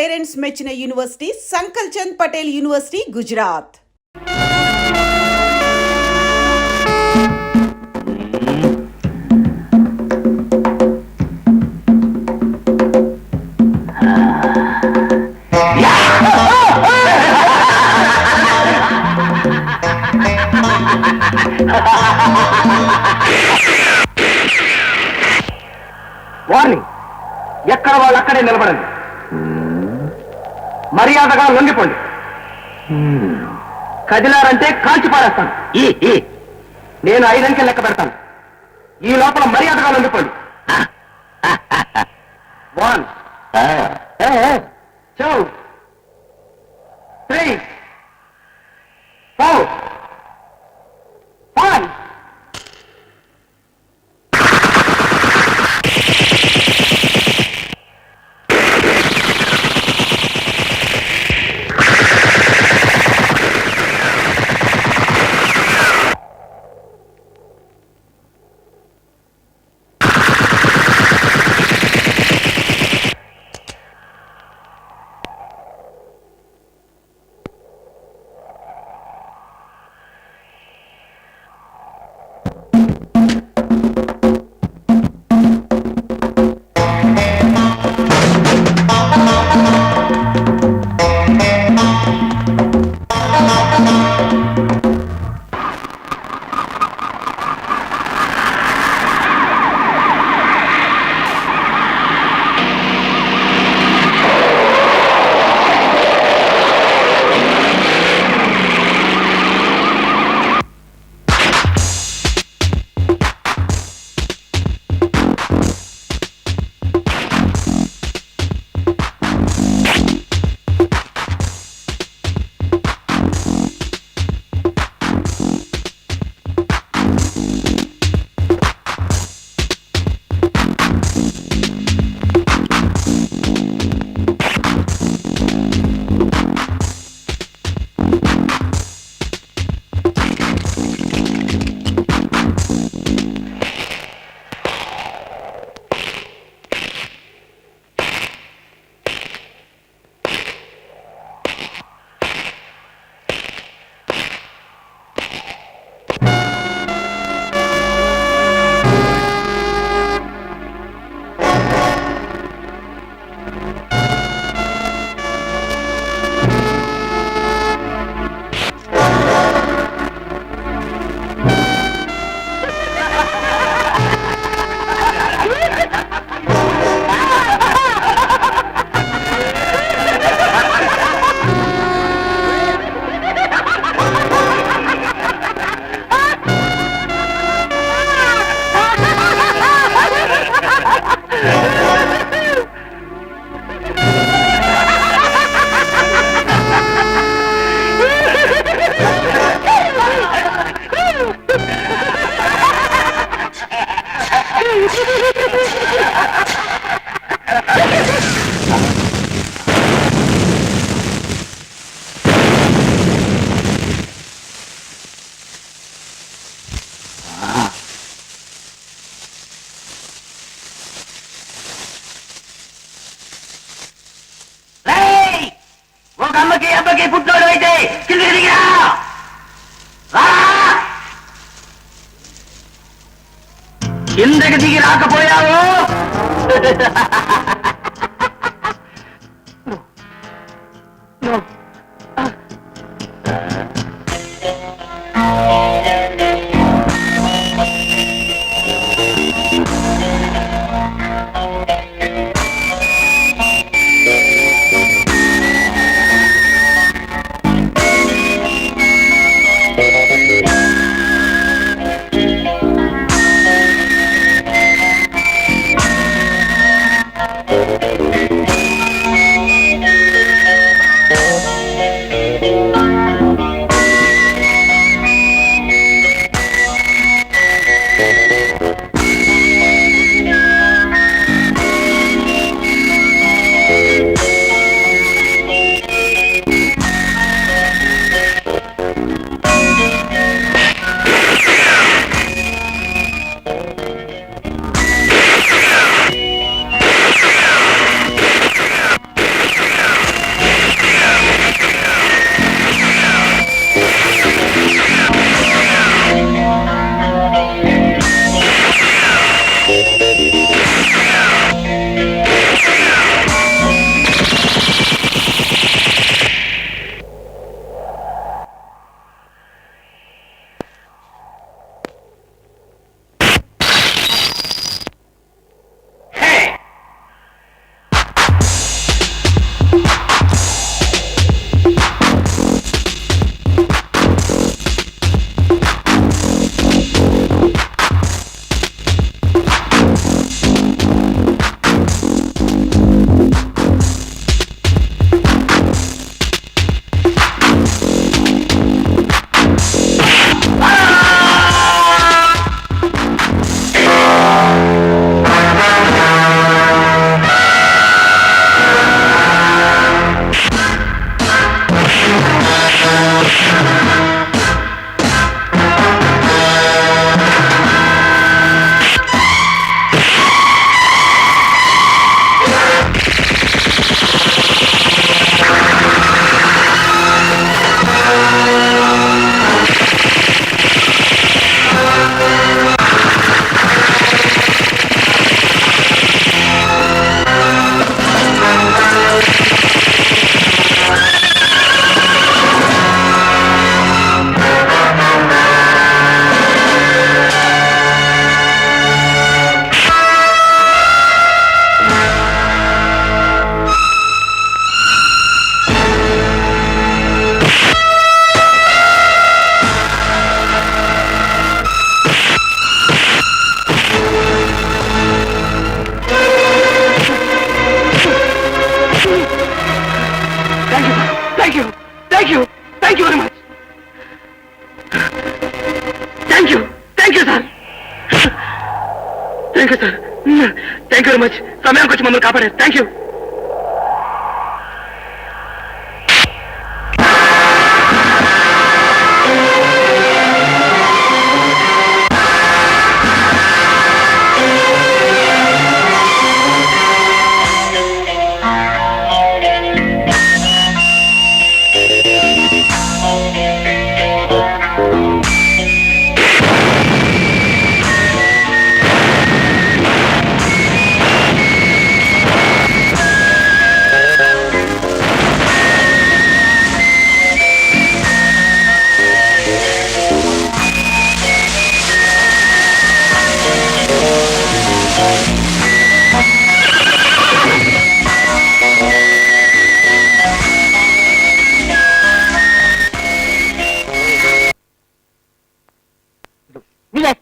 Parents మెచ్చిన university Sankalchand Patel university Gujarat. Warning, ఎక్కడ వాళ్ళు అక్కడే నిలబడండి. మర్యాదగా లొంగిపోండి. కదిలారంటే కాల్చి పారేస్తాను. నేను 5 అంకెలు లెక్క పెడతాను. ఈ లోపల మర్యాదగా లొంగిపోండి. 1 2 3 4 5. అమ్మకి అబ్బకి పుట్టినోడు అయితే కిందికి దిగిరా. కిందకి దిగి రాకపోయావు thank you very much. Thank you sir. Thank you sir. Thank you very much. సమయానికి వచ్చి మమ్మల్ని కాపాడారు. Thank you.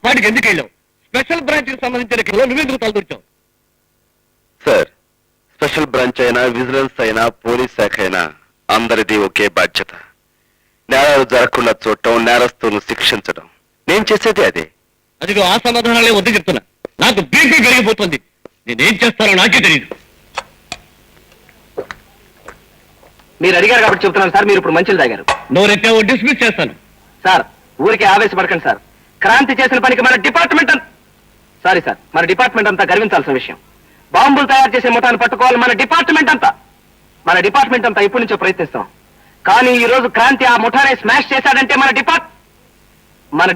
వాటికి ఎందుకు వెళ్ళావు? స్పెషల్ బ్రాంచ్ కి సంబంధించిన కేసులో నువ్వెందుకు తలదూర్చావు? సార్, స్పెషల్ బ్రాంచ్ అయినా విజిలెన్స్ అయినా పోలీస్ శాఖ అయినా అందరిది ఒకే బాధ్యత. నేరాలు జరగకుండా చూడటం, నేరస్తులను శిక్షించడం. నేను చేసేది అదే. అదిగో ఆ సమాధానాలే వద్దు చెప్తున్నా. నాకు బీపీ పెరిగిపోతుంది. నేనేం చేస్తానో నాకే తెలియదు. మీరు అడిగారు కాబట్టి చెప్తున్నాను సార్. మీరు ఇప్పుడు మంచిలు తాగారు. నువ్వు రెట్టావో డిస్మిస్ చేస్తాను. సార్, ఊరికే ఆవేశపడకండి సార్. క్రాంతి చేసిన పనికి మన డిపార్ట్మెంట్ మన డిపార్ట్మెంట్ అంతా గర్వించాల్సిన విషయం. బాంబులు తయారు చేసే ముఠాన్ని పట్టుకోవాలి మన డిపార్ట్మెంట్ అంతా ఇప్పటి నుంచో ప్రయత్నిస్తాం. కానీ ఈ రోజు క్రాంతి ఆ ముఠానే స్మాష్ చేశాడంటే మన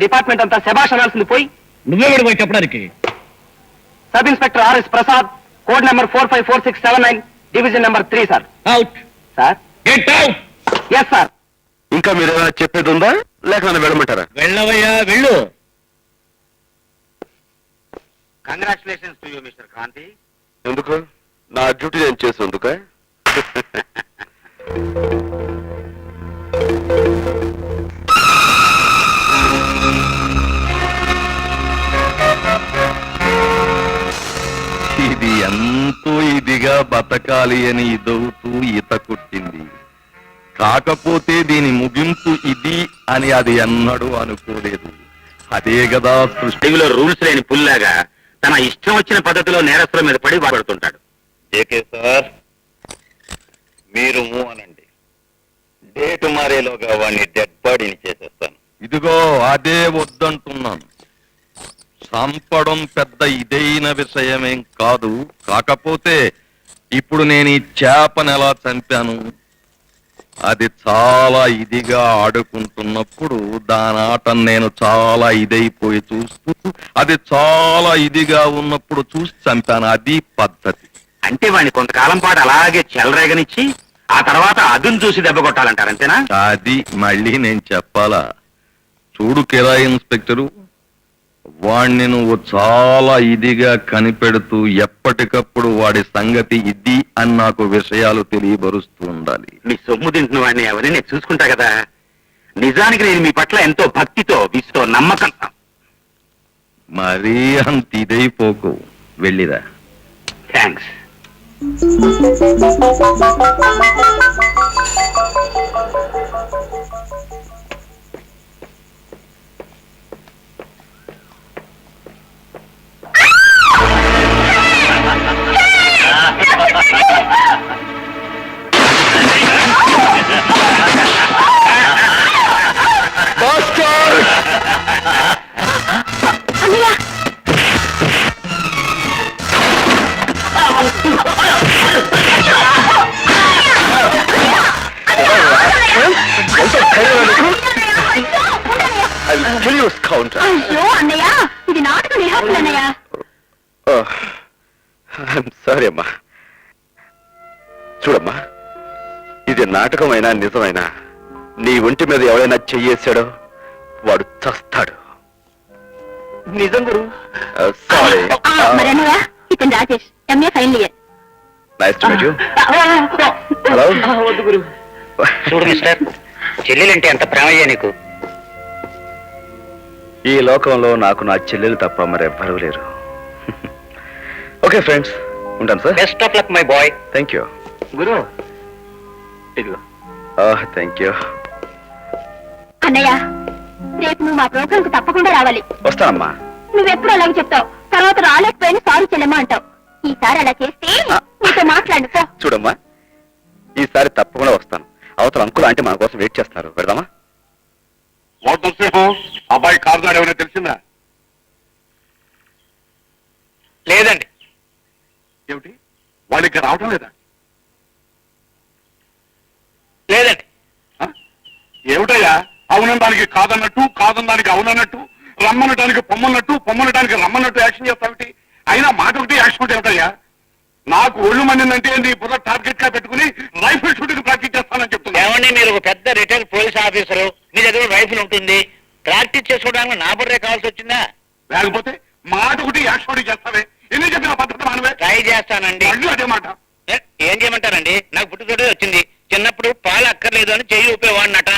డిపార్ట్మెంట్ అంతా శభాష్ అనాల్సింది పోయి నువ్వెవడు పోయి చెప్పడానికి? Sub inspector RS Prasad, code number 454679, division number 3 sir. Out sir. Get out. Yes sir. ఇంకా మీరేమైనా చెప్పేది ఉందా, లేక నన్ను వెళ్ళమంటారా? వెళ్ళవయ్యా, వెళ్ళు. Congratulations to you mister Kranthi. ఎందుకు? నా డ్యూటీ నేను చేసేందుక? ఇది ఎంతో ఇదిగా బతకాలి అని ఇదవుతూ ఈత కొట్టింది. కాకపోతే దీని ముగింపు ఇది అని అది ఎన్నడూ అనుకోలేదు. అదే కదా సృష్టిలో రూల్స్ లేని పుల్లాగా తన ఇష్టం వచ్చిన పద్ధతిలో నేరస్తుల మీద పడి వాడుతుంటాడు. ఏకే సార్, మీరు అనండి. డేటు మారేలోగా వాడిని డెడ్ బాడీని చేసేస్తాను. ఇదిగో అదే వద్దంటున్నాను. చంపడం పెద్ద ఇదైన విషయమేం కాదు. కాకపోతే ఇప్పుడు నేను ఈ చేపను ఎలా చంపాను, అది చాలా ఇదిగా ఆడుకుంటున్నప్పుడు దాని ఆటను నేను చాలా ఇదైపోయి చూస్తూ, అది చాలా ఇదిగా ఉన్నప్పుడు చూసి చంపాను. అది పద్ధతి. అంటే వాడిని కొంతకాలం పాటు అలాగే చెలరేగనిచ్చి ఆ తర్వాత అదును చూసి దెబ్బ కొట్టాలంటారు, అంతేనా? అది మళ్ళీ నేను చెప్పాలా? చూడు కిరాయి ఇన్స్పెక్టరు, వాణ్ణి నువ్వు చాలా ఇదిగా కనిపెడుతూ ఎప్పటికప్పుడు వాడి సంగతి ఇది అని నాకు విషయాలు తెలియబరుస్తూ ఉండాలి. మీ సొమ్ము తింటున్న వాడిని ఎవరిని నేను చూసుకుంటా కదా. నిజానికి నేను మీ పట్ల ఎంతో భక్తితో, విసుతో, నమ్మకం. మరీ అంత ఇదైపోకు. వెళ్ళిరా. థ్యాంక్స్. ఇది నాటకం రిహార్సల్ అన్నయ్య. సారీ అమ్మా. చూడమ్మా, ఇది నాటకమైనా నిజమైనా నీ ఒంటి మీద ఎవరైనా చెయ్యేశాడో వాడు చస్తాడు. నిజం గురు. సారీ. మరి అన్నయ్య, ఇతను Rajesh, MA final year. Nice to meet you. Hello. వద్దు గురు. చూడు మిస్టర్, చెల్లెలంటే ఎంత ప్రేమయ్యా నీకు. ఈ లోకంలో నాకు నా చెల్లెలు తప్ప మరెవ్వరూ లేరు. ఓకే ఫ్రెండ్స్, ఉంటాను sir. Best of luck my boy. Thank you. గురు, ఇదిగో థ్యాంక్ యూ. అన్నయ్య రేపు నువ్వు మా ప్రోగ్రామ్ కు తప్పకుండా రావాలి. వస్తానమ్మా. నువ్వెప్పుడు అలాగే చెప్తావు, తర్వాత రాలేకపోయినా సారీ చెల్లెమ్మా అంటావు. ఈసారి అలా చేస్తే నీతో మాట్లాడు పో. చూడమ్మా, ఈసారి తప్పకుండా వస్తాను. అవతల అంకుల్ అంటే మన కోసం వెయిట్ చేస్తున్నారు. పెడదామా? అబ్బాయి కారు ఏమైనా తెలిసిందా? లేదండి. ఏమిటి, వాళ్ళు ఇక్కడ రావటం లేదా? లేదండి. ఏమిటయ్యా, అవునడానికి కాదన్నట్టు, కాదనడానికి అవునన్నట్టు, రమ్మనటానికి పొమ్మన్నట్టు, పొమ్మనటానికి రమ్మన్నట్టు యాక్షన్ చేస్తావిటి? అయినా మాట ఒకటి యాక్షన్ ఒకటి ఏమిటయ్యా? నాకు ఒళ్ళు మండిందంటే నీ బుర్ర టార్గెట్ గా పెట్టుకుని రైఫిల్ షూటింగ్ ప్రాక్టీస్ చేస్తానని చెప్తున్నా. ఏమండి, మీరు ఒక పెద్ద రిటైర్డ్ పోలీస్ ఆఫీసరు, మీ దగ్గర రైఫిల్ ఉంటుంది, ప్రాక్టీస్ చేసుకోవడానికి నా బుర్రే కావాల్సి వచ్చిందా? లేకపోతే మాట ఒకటి యాక్షన్ ఒకటి చేస్తావే. ఎన్ని చెప్పిన పద్ధతి మానవే. ట్రై చేస్తానండి. మళ్ళీ అదే మాట. ఏం చేయమంటారండి, నాకు పుట్టుతోటే వచ్చింది. చిన్నప్పుడు పాలు అక్కర్లేదు అని చెయ్యి ఊపేవాడినట,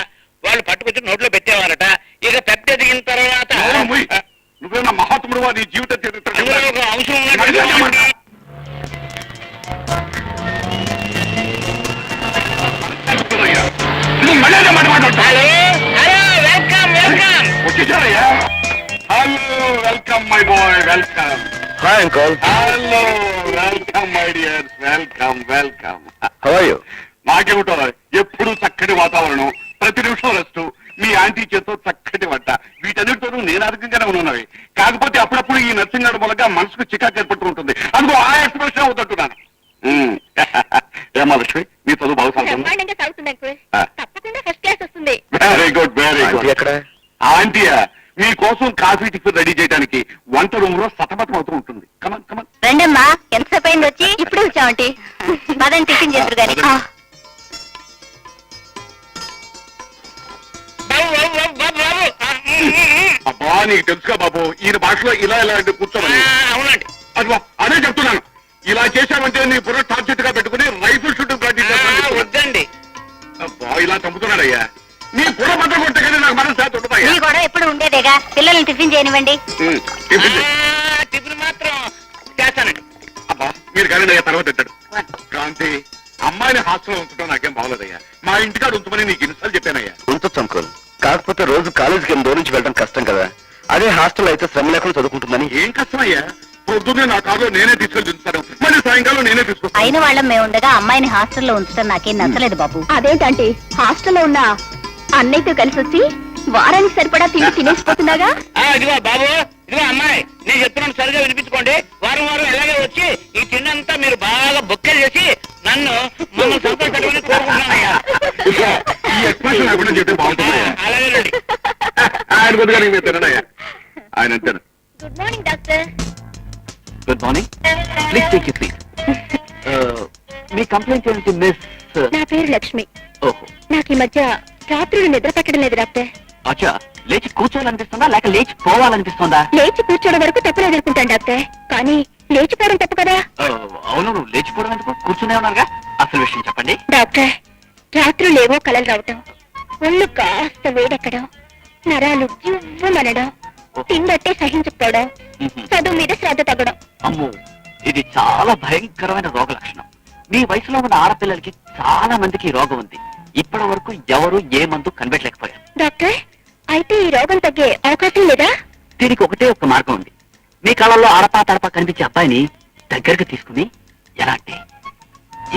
వాళ్ళు పట్టుకొచ్చి నోట్లో పెట్టేవారట. ఇక పెద్ద ఎదిగిన తర్వాత నువ్వేనా మహాత్ముడు నీ జీవిత చరిత్ర అందులో ఒక అంశం మళ్ళీ అదే మాట. నువ్వు మళ్ళీ అదే మాట మాట్లాడతావు. Welcome welcome. వచ్చేసారయ్యా. Hello, welcome my boy, welcome. Hi uncle. Hello, welcome my dears, welcome welcome. How are you? నాకేమిటో ఎప్పుడు చక్కటి వాతావరణం, ప్రతి నిమిషం రెస్ట్, మీ ఆంటీ చేతో చక్కటి వంట, వీటన్నిటితోనూ నేను ఆరోగ్యంగానే ఉన్నవి. కాకపోతే అప్పుడప్పుడు ఈ నర్సింగ్ మూలంగా మనసుకు చికాకు ఏర్పడుతూ ఉంటుంది. అందుకో ఆ ఎక్స్ప్రెషన్ అవుతుంటున్నాను. ఏమా లక్ష్మి, మీ చదువు బాగా బ్రహ్మాండంగా సాగుతుంది అంకుల్. తప్పకుండా ఫస్ట్ క్లాస్ వస్తుంది. Very good, very good. ఎక్కడ? ఆంటీయా మీకోసం కాఫీ టిఫిన్ రెడీ చేయడానికి వంట రూమ్ లో సతమతం అవుతూ ఉంటుంది. Come on come on. రండమ్మా, ఎంతసేపు అయింది వచ్చి? ఇప్పుడు వచ్చామంటే పదండి టిఫిన్ చేద్దరు గాని. అబ్బా, నీకు తెలుసుగా బాబు, ఈయన భాషలో ఇలా ఇలా అంటే కూర్చోమని. అవునండి. అదిగో అదే చెప్తున్నాను. ఇలా చేశావంటే నీ బుర్ర టార్గెట్ గా పెట్టుకుని రైఫిల్ షూటింగ్ ప్రాక్టీస్ చేస్తాను. వద్దండి. అబ్బా, ఇలా చంపుతున్నాడయ్యా. నీ బుర్ర బట్ట కొట్టగానే నాకు మనసు శాతం ఉంటుందయ్యా. ఈ గొడవ ఎప్పుడు ఉండేదేగా, పిల్లల్ని టిఫిన్ చేయనివ్వండి. టిఫిన్ చేయి. టిఫిన్ మాత్రం చేస్తానండి. అబ్బా, మీరు కానీ అయ్యా తర్వాత ఎత్తాడు. క్రాంతి, అమ్మాయిని హాస్టల్లో ఉంచడం నాకేం బాగోలేదయ్యా. మా ఇంటికాడ ఉంచమని నీకు ఇన్నిసార్లు చెప్పానయ్యా. ఉంచొచ్చు అంకుల్. కాకపోతే రోజు కాలేజీకి దూరం నుంచి వెళ్ళడం కష్టం కదా. అదే హాస్టల్ అయితే శ్రమ లేకుండా చదువుకుంటుందని. ఏం కష్టమయ్యా, పొద్దున్నే నా కారులో నేనే తీసుకెళ్ళి దించుతాను, మళ్ళీ సాయంకాలం నేనే తీసుకొస్తాను. అయిన వాళ్ళం మేము ఉండగా అమ్మాయిని హాస్టల్లో ఉంచడం నాకేం నచ్చలేదు బాబు. అదేంటంటే హాస్టల్లో ఉన్న అన్నయ్యతో కలిసి వచ్చి వారానికి సరిపడా తిండి తినేసిపోతున్నాగా. ఇదిగో బాబు, ఇదిగో అమ్మాయి, నేను చెప్తున్నాను సరిగా వినిపించుకోండి. వారం వారం ఎలాగే వచ్చి ఈ తిన్నంతా మీరు బాగా బొక్కలు చేసి నన్ను మమ్మల్ని సంతోషపెట్టుకుని కోరుకుంటున్నానయ్యా. ఈ ఎక్స్ప్రెషన్ లేకుండా చెప్తే బాగుంటుందయ్యా. అలాగే రండి. ఆయన కొద్దిగా మీరు తినడయ్యా. ఆయన అంతేనా. Good morning doctor. Good morning. Please take you please. Me complaint ఏంటి మిస్? నా పేరు లక్ష్మి. ఓహో, నాకు ఈ మధ్య రాత్రులు నిద్ర పట్టడం లేదు డాక్టర్. అచ్చా, లేచి కూర్చోవాలనిపిస్తుందా లేక లేచి పోవాలనిపిస్తుందా? లేచి కూర్చోవడం వరకు తప్పలేదు అనుకుంటాను డాక్టర్, కానీ లేచిపోవడం తప్పు కదా. అవును, లేచిపోవడం ఎందుకు, కూర్చునే ఉన్నారుగా. అసలు విషయం చెప్పండి. డాక్టర్, రాత్రులేవో కలలు రావటం, ఒళ్ళు కాస్త వేడెక్కడం, నరాలు జివ్వమనడం, తిండట్టే సహించకపోవడం, చదువు మీద శ్రద్ధ తగ్గడం. అమ్మో, ఇది చాలా భయంకరమైన రోగ లక్షణం. మీ వయసులో ఉన్న ఆడపిల్లలకి చాలా మందికి ఈ రోగం ఉంది. ఇప్పటి వరకు ఎవరు ఏ మందు కనిపెట్టలేకపోయారు. డాక్టర్, అయితే ఈ రోగం తగ్గే అవకాశం లేదా? దీనికి ఒకటే ఒక మార్గం ఉంది. మీ కళ్ళల్లో అడపా తడపా కనిపించే అబ్బాయిని దగ్గరకు తీసుకుని ఎలా అంటే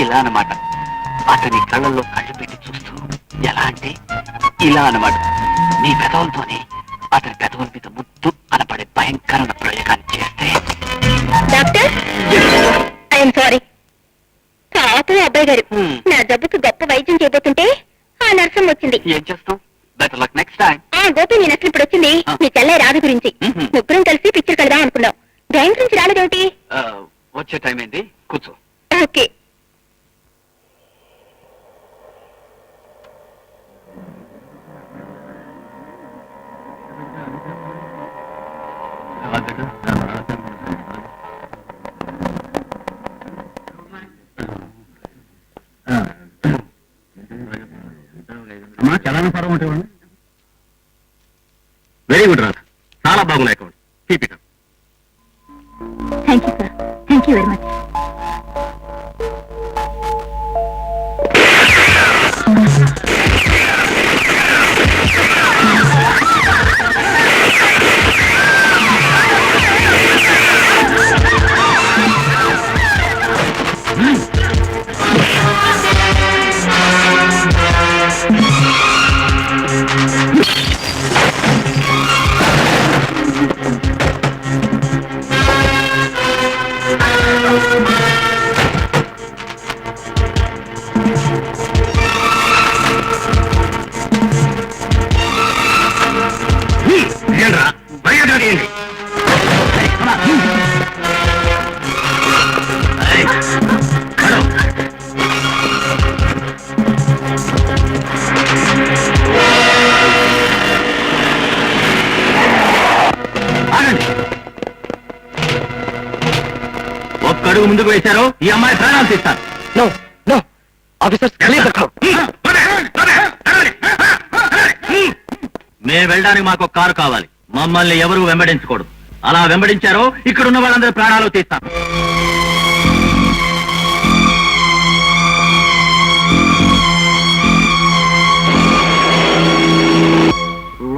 ఇలా అన్నమాట, అతని కళ్ళల్లో కళ్ళు పెట్టి చూస్తూ ఎలా అంటే ఇలా అన్నమాట, మీ పెదవులతోనే అతని పెదవుల మీద ముద్దు అనపడే భయంకరమైన ప్రయోగాన్ని చేస్తే. Doctor, I'm sorry. పాపం అబ్బాయి గారు, నా జబ్బుకు గొప్ప వైద్యం చేయబోతుంటే ఆ నర్సం వచ్చింది. ఏం చేస్తాం, బెటర్ లక్ నెక్స్ట్ టైం. ఆ గోపి నేను అసలు ఇప్పుడు వచ్చింది మీ చెల్లె రాధ గురించి. ముగ్గురం కలిసి పిక్చర్ కడదాం అనుకున్నాం. బ్యాంక్ నుంచి రాలేదేమిటి? వచ్చే టైం ఏంది, కూర్చో. ఓకే. వెరీ గుడ్ రాధ, చాలా బాగున్నాయి account. Keep it up. Thank you sir, thank you very much. ఏంట్రా మర్యాద తీయండి. ఆగండి. ఒక్కడుగు ముందుకు వేశారు ఈ అమ్మాయి ప్రాణాలు తీస్తారు. నో నో ఆఫీసర్స్ మేము వెళ్ళడానికి మాకు ఒక కారు కావాలి. మమ్మల్ని ఎవరు వెంబడించకూడదు. అలా వెంబడించారో ఇక్కడ ఉన్న వాళ్ళందరూ ప్రాణాలు తీస్తాం.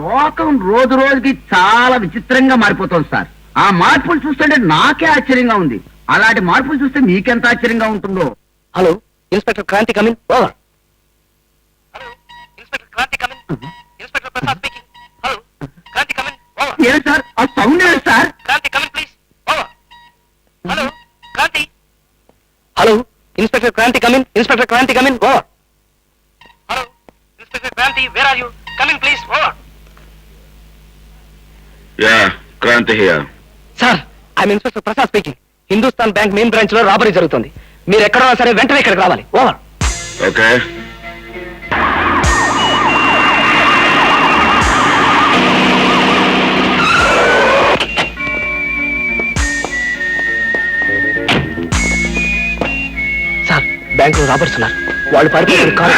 లోకం రోజు రోజుకి చాలా విచిత్రంగా మారిపోతుంది సార్. ఆ మార్పులు చూస్తుంటే నాకే ఆశ్చర్యంగా ఉంది. అలాంటి మార్పులు చూస్తే మీకెంత ఆశ్చర్యంగా ఉంటుందో. Hello inspector Kranthi come in over. Hello inspector Kranthi come in. Inspector Prasad speaking. Hello Kranthi come in over. ఏం సార్ ఆ సౌండ్ ఏంటి sir? Kranthi come in please over. Hello Kranthi. Hello inspector Kranthi come in. Inspector Kranthi come in over. Hello inspector Kranthi where are you? Come in please over. Yeah Kranthi here. Sir I'm inspector Prasad speaking. Hindustan bank main branch లో robbery జరుగుతుంది. మీరు ఎక్కడున్నా సరే వెంటనే ఇక్కడికి రావాలి. ఓవర్. ఓకే. సార్ బ్యాంక్ లో robbers ఉన్నారు. వాళ్ళు పారిపోయారు కారు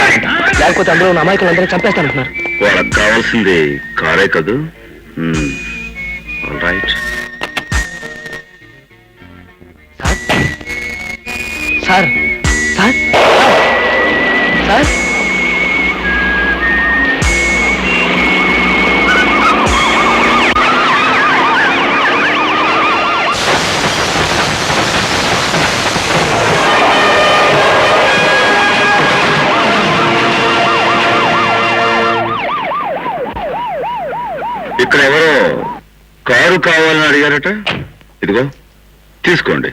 లేకపోతే అందులో ఉన్న అమాయకులందరూ చంపేస్తానంటున్నారు. వాళ్ళకి కావాల్సింది కారే కదూ. All right. Sir sir sir ఇక్కడ ఎవరో కారు కావాలని అడిగారట. ఇదిగో తీసుకోండి.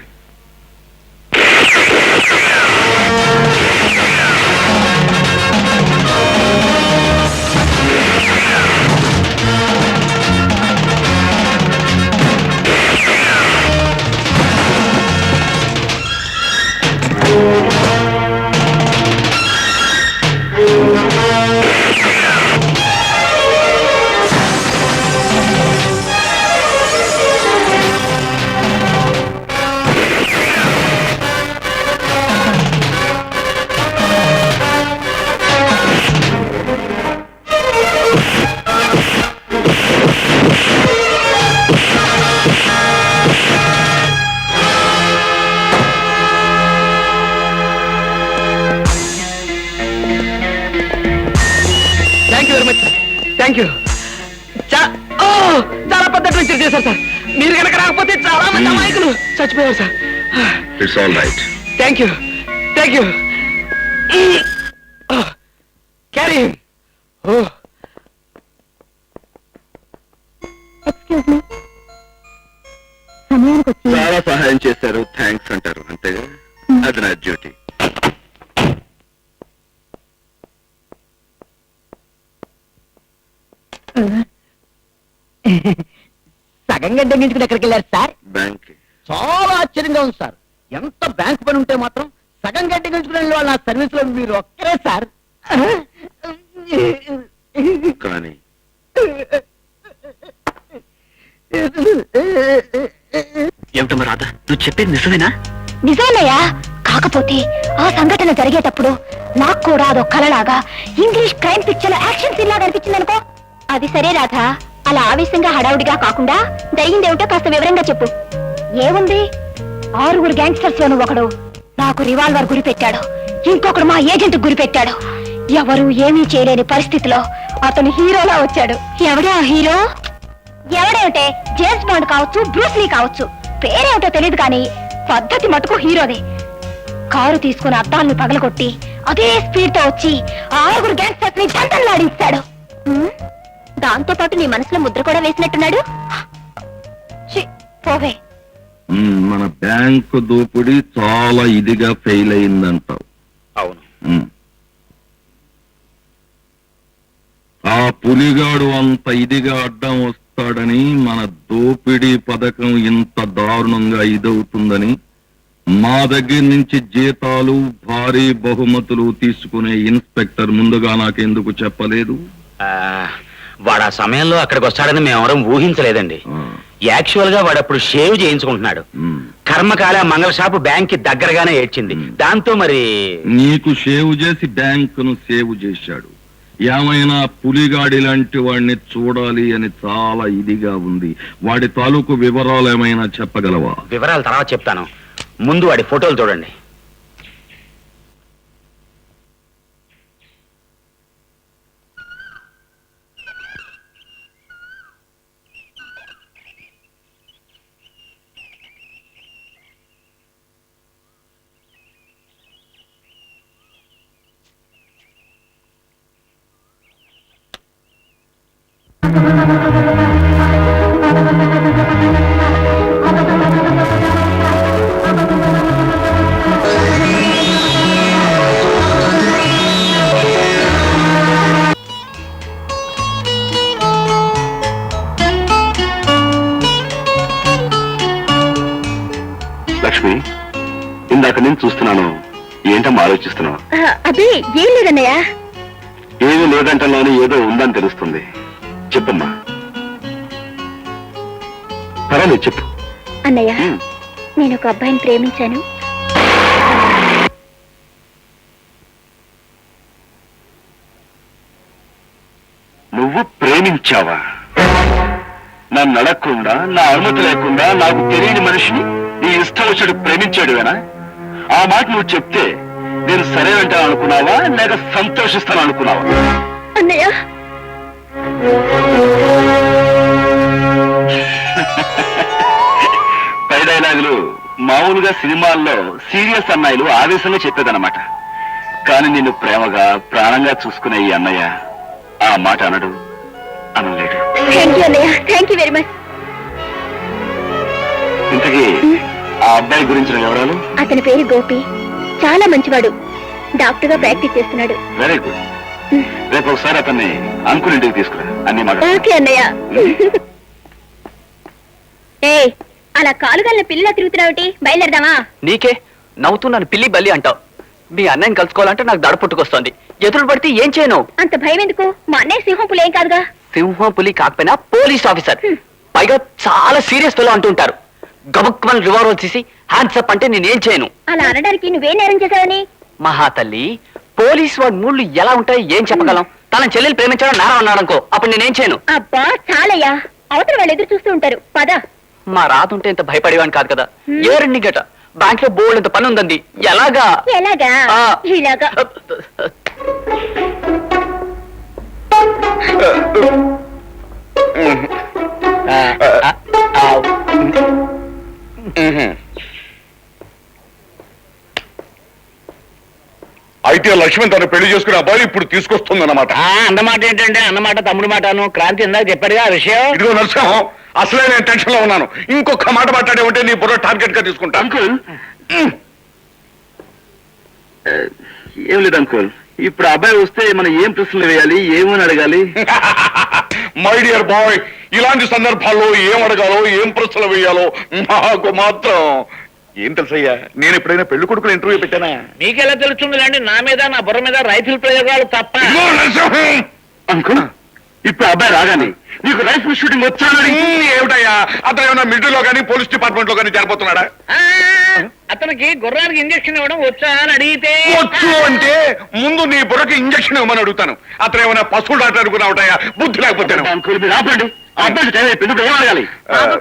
Thank you. చాలా పెద్ద అడ్వెంచర్ చేశారు సార్. మీరు కనుక రాకపోతే చాలా మంది అమాయకులు చచ్చిపోయారు sir. It's all right. Thank you thank you. Carry excuse me, సమయానికి వచ్చి చాలా సహాయం చేశారు, థ్యాంక్స్ అంటారు అంతేగా. అది నా డ్యూటీ. సగం గంట ఎంగించుకుని ఎక్కడికి వెళ్ళారు సార్? బ్యాంక్. చాలా ఆశ్చర్యంగా ఉంది సార్. ఎంత బ్యాంక్ పని ఉంటే మాత్రం సగం గంట ఎంగించుకుని వెళ్ళిన వాళ్ళు నా సర్వీస్ లో మీరు ఒక్కరే సార్. కానీ ఏమిటమ్మా రాధా, నువ్వు చెప్పేది నిజమేనా? నిజాలయ్యా. కాకపోతే ఆ సంఘటన జరిగేటప్పుడు నాకు కూడా అదో కలలాగా English crime picture action scene లాగా అనిపించింది అనుకో. అది సరే రాధా, అలా ఆవేశంగా హడావుడిగా కాకుండా జరిగిందేమిటో కాస్త వివరంగా చెప్పు. ఏముంది, 6 గ్యాంగ్స్టర్స్ లోను ఒకడు నాకు రివాల్వర్ గురి పెట్టాడు, ఇంకొకడు మా ఏజెంట్ గురి పెట్టాడు. ఎవరు ఏమీ చేయలేని పరిస్థితిలో అతను హీరోలా వచ్చాడు. ఎవడా హీరో? ఎవడేమిటే, జేమ్స్ బాండ్ కావచ్చు, బ్రూస్లీ కావచ్చు, పేరేమిటో తెలియదు కానీ పద్ధతి మటుకు హీరోదే. కారు తీసుకుని అద్దాలను పగలగొట్టి అదే స్పీడ్ తో వచ్చి 6 గ్యాంగ్స్టర్స్ ని జంటలాడించాడు. దాంతో పాటు నీ మనసులో ముద్ర కూడా వేసినట్టున్నాడు. పోవే. మన బ్యాంకు దోపిడీ చాలా ఇదిగా ఫెయిల్ అయిందంటావు. అవును. పులిగాడు అంత ఇదిగా అడ్డం వస్తాడని, మన దోపిడీ పథకం ఇంత దారుణంగా ఇదవుతుందని మా దగ్గర నుంచి జీతాలు భారీ బహుమతులు తీసుకునే ఇన్స్పెక్టర్ ముందుగా నాకెందుకు చెప్పలేదు? వాడు ఆ సమయంలో అక్కడికి వస్తాడని మేమెవరం ఊహించలేదండి. యాక్చువల్ గా వాడు అప్పుడు షేవ్ చేయించుకుంటున్నాడు. కర్మకాల మంగళ షాపు బ్యాంక్ కి దగ్గరగానే ఏడ్చింది. దాంతో మరి నీకు షేవ్ చేసి బ్యాంకును సేవ్ చేశాడు. ఏమైనా పులిగాడి లాంటి వాడిని చూడాలి అని చాలా ఇదిగా ఉంది. వాడి తాలూకు వివరాలు ఏమైనా చెప్పగలవా? వివరాలు తర్వాత చెప్తాను, ముందు వాడి ఫోటోలు చూడండి. లక్ష్మి, ఇందాక నేను చూస్తున్నాను. ఏంటమ్మా ఆలోచిస్తున్నావు? అదే ఏం లేదన్నయ్య. ఏమీ లేదంటలోనే ఏదో ఉందని తెలుస్తుంది. చెప్పమ్మా. పర్వాలేదు, చెప్పు. అన్నయ్య, నేను ఒక అబ్బాయిని ప్రేమించాను. నువ్వు ప్రేమించావా? నన్ను అడగకుండా, నా అనుమతి లేకుండా, నాకు తెలియని మనిషిని నీ ఇష్టం వచ్చాడు ప్రేమించాడువేనా? ఆ మాట నువ్వు చెప్తే నేను సరే అంటాను అనుకున్నావా, లేక సంతోషిస్తాను అనుకున్నావా? అన్నయ్య, పై డైలాగులు మామూలుగా సినిమాల్లో సీరియస్ అన్నయ్యలు ఆవేశంగా చెప్పేదన్నమాట. కానీ నిన్ను ప్రేమగా ప్రాణంగా చూసుకునే ఈ అన్నయ్య ఆ మాట అనడు, అనలేడు. థ్యాంక్ యూ అన్నయ్య, థ్యాంక్ యూ వెరీ మచ్. ఇంతకీ ఆ అబ్బాయి గురించిన వివరాలు? అతని పేరు గోపి, చాలా మంచివాడు. డాక్టర్ గా ప్రాక్టీస్ చేస్తున్నాడు. Very good. రేపు ఒకసారి అతన్ని అంకుల్ ఇంటికి తీసుకురా, అన్ని మాట. ఓకే అన్నయ్య. ఏ అలా కాలుగల్ని పిల్లలా తిరుగుతున్నావుటి? బయలుదేరదామా? నీకే నవ్వుతున్నాను పిల్లి బల్లి అంటావు. మీ అన్నయ్యని కలుసుకోవాలంటే నాకు దడ పుట్టుకొస్తోంది. ఎదురు పడితే ఏం చేయను? అంత భయం ఎందుకు? మా అన్నయ్య సింహం పులి ఏం కాదుగా. సింహం పులి కాకపోయినా పోలీస్ ఆఫీసర్, పైగా చాలా సీరియస్ ఫెలో అంటుంటారు. గబుక్మని రివాల్వర్ తీసి హ్యాండ్స్ అప్ అంటే నేనేం చేయను. అలా అనడానికి నువ్వేం నేరం చేశావని? మహాతల్లి, పోలీస్ వాడి మూళ్ళు ఎలా ఉంటాయి ఏం చెప్పగలం? తన చెల్లెలు ప్రేమించడం నేరం అన్నాడనుకో, అప్పుడు నేనేం చేయను. అబ్బా చాలయ్యా, అవతల వాళ్ళు ఎదురు చూస్తూ ఉంటారు. పద. మా రాతుంటే ఇంత భయపడేవాడిని కాదు కదా. ఏ రెండు గట బ్యాంక్ లో బోల్డ్ ఇంత పని ఉందండి. ఎలాగా? ఎలాగా? ఇలాగా. అయితే లక్ష్మణ్ తను పెళ్లి చేసుకునే అబ్బాయి ఇప్పుడు తీసుకొస్తుంది అన్నమాట. అన్నమాట ఏంటంటే అన్నమాట తమ్ముడు మాటను. క్రాంతి ఇందాక చెప్పాడుగా ఆ విషయం. ఇదిగో నరసింహం, అసలే నేను టెన్షన్ లో ఉన్నాను. ఇంకొక మాట మాట్లాడే ఉంటే నీ బుర్ర టార్గెట్ గా తీసుకుంటా. అంకుల్, ఏం లేదు అంకుల్. ఇప్పుడు అబ్బాయి వస్తే మనం ఏం ప్రశ్నలు వేయాలి, ఏమని అడగాలి? మై డియర్ బాయ్, ఇలాంటి సందర్భాల్లో ఏం అడగాలో, ఏం ప్రశ్నలు వేయాలో నాకు మాత్రం ఏం తెలుసయ్యా. నేను ఎప్పుడైనా పెళ్లి కొడుకుని ఇంటర్వ్యూ పెట్టానా? మీకెలా తెలుస్తుంది అండి? నా మీద నా బుర్ర మీద రైతుల ప్రయోగాలు తప్ప. అంకుల్, ఇప్పుడు అబ్బాయి రాగానే నీకు రైఫిల్ షూటింగ్ వచ్చానని ఏమిటయ్యా? అతను ఏమన్నా మిలిటరీలో కానీ పోలీస్ డిపార్ట్మెంట్ లో కానీ జరిపోతున్నాడా? అతనికి గుర్రానికి ఇంజక్షన్ ఇవ్వడం వచ్చా అని అడిగితే వచ్చు అంటే ముందు నీ బుర్రకి ఇంజక్షన్ ఇవ్వమని అడుగుతాను. అతను ఏమైనా పశువులు డాక్టర్ అనుకున్నావుటయ్యా? బుద్ధి లేకపోతే. అంకుల్ మీరు ఆపండి. అబ్బాయి టైం అయిపోయింది, ఏం అడగాలి?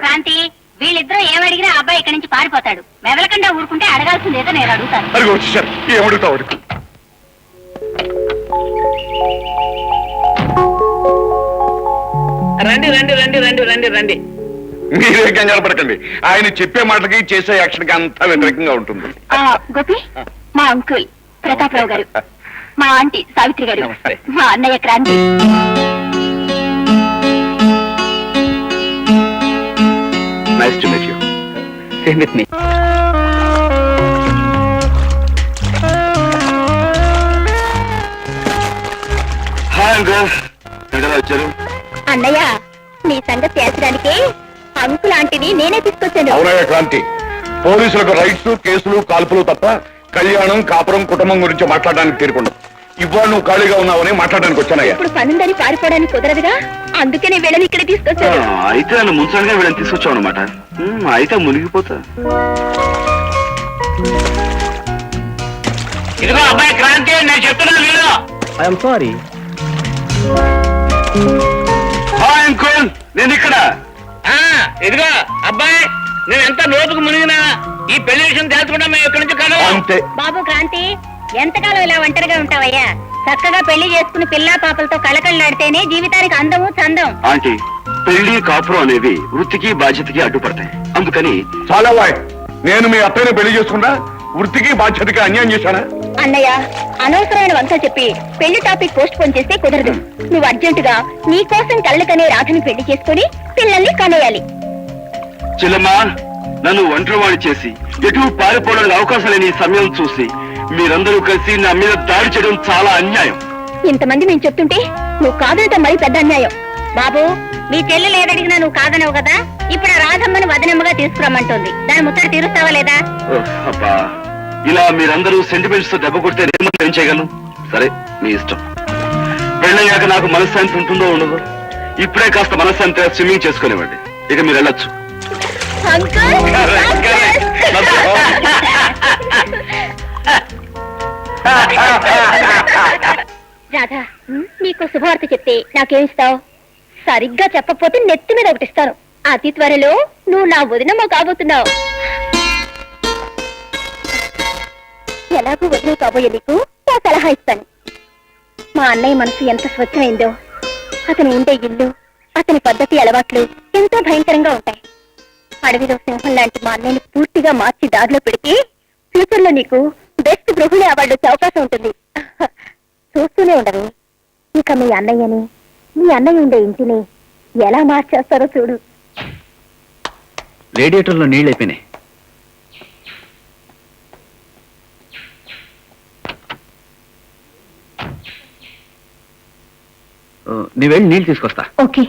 క్రాంతి, వీళ్ళిద్దరూ ఏమడిగినా అబ్బాయి ఇక్కడి నుంచి పారిపోతాడు. మెదలకుండా ఊరుకుంటే అడగాల్సింది ఏదో నేను అడుగుతాను. అడిగి వచ్చేసారు, ఏం అడుగుతావు అడుగు. రండి రండి రండి రండి రండి రండి. మీరే కంగారు పడకండి. ఆయన చెప్పే మాటలకి చేసే యాక్షన్ కి అంతా వ్యతిరేకంగా ఉంటుంది. గోపి, మా అంకుల్ ప్రతాపరావు గారు, మా ఆంటీ సావిత్రి గారు, మా అన్నయ్య Kranthi. Nice to meet you. Same with me. Hi uncle. ఎలా వచ్చారు? అన్నయ్య నీ సంగతి తేల్చడానికి అంకులాంటివి నేనే తీసుకొచ్చాను. అవునయ్య క్రాంతి, పోలీసులకు రైట్స్, కేసులు, కాల్పులు తప్ప కళ్యాణం, కాపురం, కుటుంబం గురించి మాట్లాడడానికి తీరుకుండదు. ఇవాళ నువ్వు ఖాళీగా ఉన్నావని మాట్లాడడానికి వచ్చానయ్యా. ఇప్పుడు పనుందని పారిపోవడానికి కుదరదుగా, అందుకనే వీళ్ళని ఇక్కడ తీసుకొచ్చాను. అయితే నన్ను ముంచడానికి వీళ్ళని తీసుకొచ్చావు అనమాట. అయితే మునిగిపోతా. ఇదిగో అబ్బాయి క్రాంతి, నేను చెప్తున్నాను వీళ్ళు. I'm sorry. హాయ్ అంకుల్, నేను ఇక్కడ. ఇదిగో అబ్బాయి, నేను ఎంత లోతుకు మునిగినా ఈ పెళ్లి విషయం తెలుసుకుంటా మేము ఇక్కడి నుంచి కాదు. అంతే. బాబు క్రాంతి, ఎంతకాలం ఇలా ఒంటరిగా ఉంటావయ్యా? చక్కగా పెళ్లి చేసుకుని పిల్లా పాపలతో కళకళలాడితేనే జీవితానికి అందము చందం. ఆంటీ, పెళ్లి కాపురం అనేవి వృత్తికి బాధ్యతకి అడ్డుపడతాయి. అందుకని చాలా వాయ్, నేను మీ అత్తయ్యని పెళ్లి చేసుకున్నా వృత్తికి బాధ్యతకి అన్యాయం చేశానా? అన్నయ్య, అనవసరమైన వంక చెప్పి పెళ్లి టాపిక్ పోస్ట్ పోన్ చేస్తే కుదరదు. నువ్వు అర్జెంటుగా నీ కోసం కళ్ళకనే రాధని పెళ్లి చేసుకుని పిల్లల్ని కనేయాలి. చెల్లమ్మా, నన్ను ఒంటరివాణి చేసి ఎటు పారిపోవడానికి అవకాశం లేని ఈ సమయం చూసి మీరందరూ కలిసి నా మీద దాడి చేయడం చాలా అన్యాయం. ఇంతమంది నేను చెప్తుంటే నువ్వు కాదంటే మరి పెద్ద అన్యాయం. బాబు, మీ చెల్లెలు ఏదడిగినా నువ్వు కాదనవు కదా, ఇప్పుడు ఆ రాధమ్మని వదనమ్మగా తీసుకురమ్మంటుంది. దాని ముచ్చట తీరుస్తావా లేదా? అబ్బా, ఇలా మీరందరూ సెంటిమెంట్స్ తో దెబ్బ కొడితే ఏం చేయగలను? సరే, మీ ఇష్టం. పెళ్ళయ్యాక నాకు మనశ్శాంతి ఉంటుందో ఉండదో. ఇప్పుడే కాస్త మనశ్శాంతిగా స్విమ్మింగ్ చేసుకునేవ్వండి. ఇక మీరు వెళ్ళొచ్చు. రాధా, నీకు శుభవార్త చెప్తే నాకేమిస్తావు? సరిగ్గా చెప్పకపోతే నెత్తి మీద ఒకటిస్తాను. అతి త్వరలో నువ్వు నా వదినమ్మ కాబోతున్నావు. ఎలాగూ వదిన కాబోయే నీకు నా సలహా ఇస్తాను. మా అన్నయ్య మనసు ఎంత స్వచ్ఛమైందో, అతను ఉండే ఇల్లు, అతని పద్ధతి, అలవాట్లు ఎంతో భయంకరంగా ఉంటాయి. అడవిలో సింహం లాంటి మా అన్నయ్యని పూర్తిగా మార్చి దారిలో పెడితే ఫ్యూచర్ లో నీకు బెస్ట్ గృహిణి అవార్డు వచ్చే అవకాశం ఉంటుంది. చూస్తూనే ఉండవు. ఇక మీ అన్నయ్యని, మీ అన్నయ్య ఉండే ఇంటిని ఎలా మార్చేస్తారో చూడు. రేడియేటర్లో నీళ్ళు అయిపోయినాయి. నీ వెళ్ళి నీళ్ళు తీసుకొస్తా. ఓకే.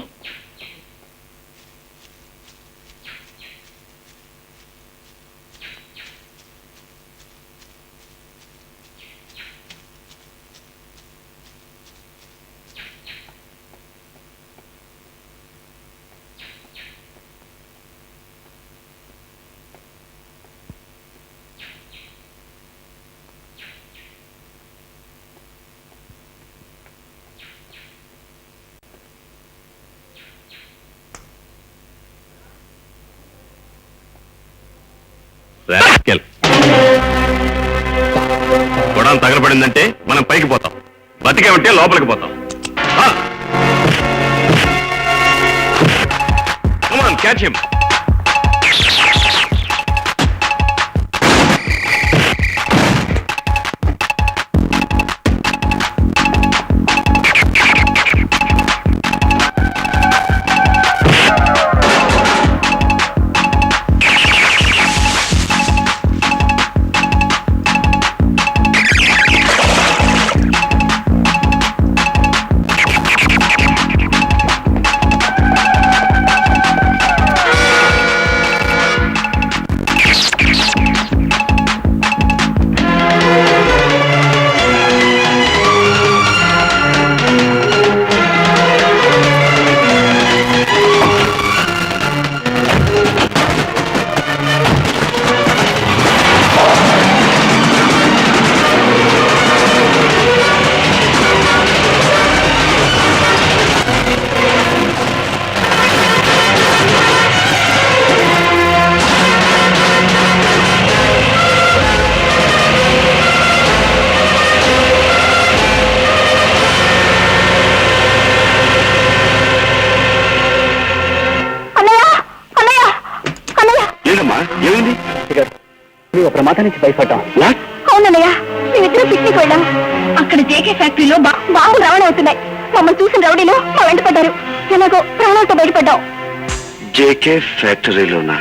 గొడవ తగలబడిందంటే మనం పైకి పోతాం, బతికే ఉంటే లోపలికి పోతాం. Catch him. ఏమైంది? నువ్వు ప్రమాదం నుంచి భయపడ్డాం. అవునన్నయ్య, మేమిద్దరం పిక్నిక్ వెళ్ళాం. అక్కడ జేకే ఫ్యాక్టరీలో బాంబులు రవాణా అవుతున్నాయి. మమ్మల్ని చూసిన రౌడీలు మా వెంట పడ్డారు. ఎలాగో ప్రాణాలతో బయటపడ్డాం. జేకే ఫ్యాక్టరీలోనా?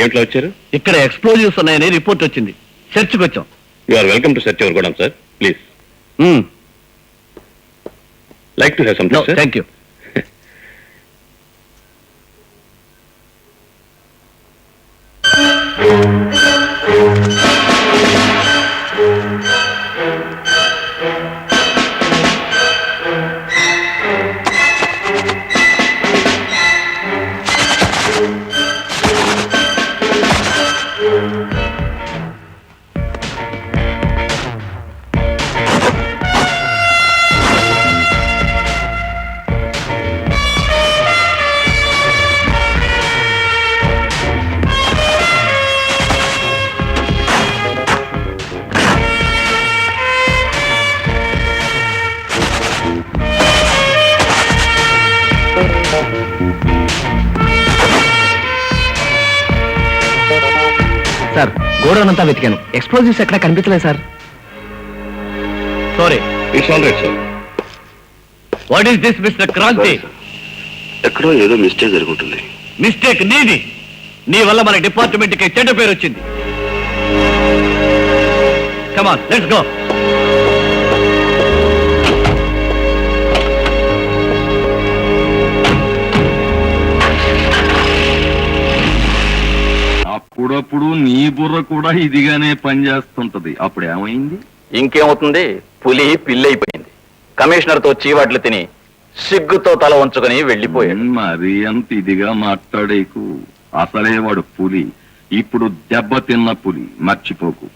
ఏమిట్లో వచ్చారు? ఇక్కడ ఎక్స్ప్లోజివ్స్ ఉన్నాయని రిపోర్ట్ వచ్చింది. చర్చ్కి వచ్చాం. You are welcome to search your godown sir. Please like to have something sir. Thank you. Sir, godown అంతా వెతికాను. ఎక్స్ప్లోజివ్స్ ఎక్కడ కనిపించలేదు sir. Sorry. It's all right sir. What is this mister Kranthi? ఎక్కడో ఏదో మిస్టేక్ జరుగుతుంది. మిస్టేక్ నీది. నీ వల్ల మన డిపార్ట్మెంట్ కి చెడ్డ పేరు వచ్చింది. Come on, let's go. అప్పుడప్పుడు నీ బుర్ర కూడా ఇదిగానే పనిచేస్తుంటది. అప్పుడు ఏమైంది? ఇంకేమవుతుంది, పులి పిల్లైపోయింది. కమిషనర్ తో చీవాట్లు తిని సిగ్గుతో తల వంచుకొని వెళ్ళిపోయాడు. మరి అంత ఇదిగా మాట్లాడేకు. అసలే వాడు పులి, ఇప్పుడు దెబ్బ తిన్న పులి, మర్చిపోకు.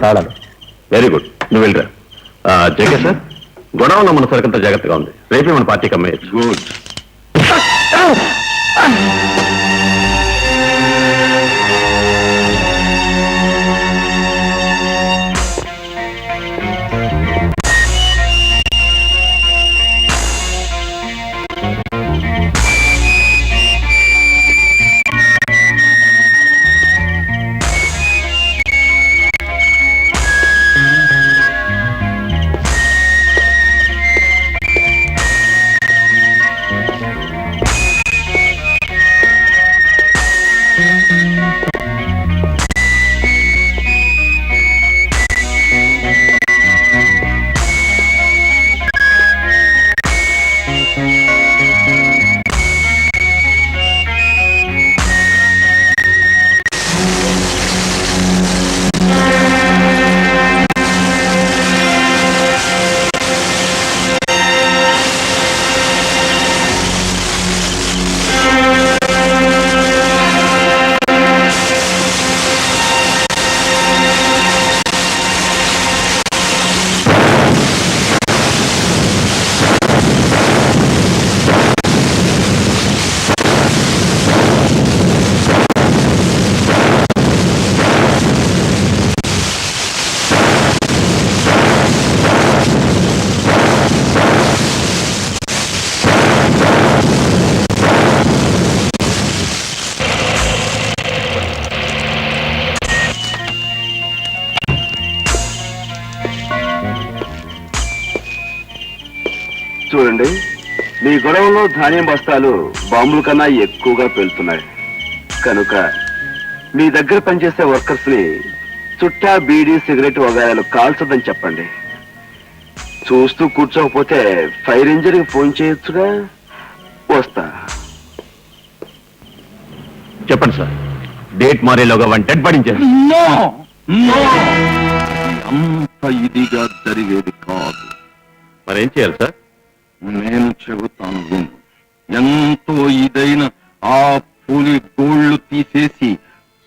తాళాలు. వెరీ గుడ్, నువ్వు వెళ్ళరా. జేకే సార్, గొడవలో మన సరికంత జాగ్రత్తగా ఉంది. రేపే మన పార్టీకి అమ్మేయచ్చు. గుడ్. చూడండి, మీ గొడవలో ధాన్యం బస్తాలు బాంబుల కన్నా ఎక్కువగా పెళ్తున్నాయి కనుక మీ దగ్గర పనిచేసే వర్కర్స్ ని చుట్టా బీడీ సిగరెట్ వగాయాలు కాల్చదని చెప్పండి. చూస్తూ కూర్చోకపోతే ఫైర్ ఇంజన్కి ఫోన్ చేయొచ్చుగా. వస్తా. చెప్పండి సార్, డేట్ మారేలోగా వన్ డెడ్ పడించారు. అంత ఇదిగా జరిగేది కాదు. మరేం చేయాలి సార్? నేను చెబుతాను విను. ఎంతో ఇదైన ఆ పులి గోళ్ళు తీసేసి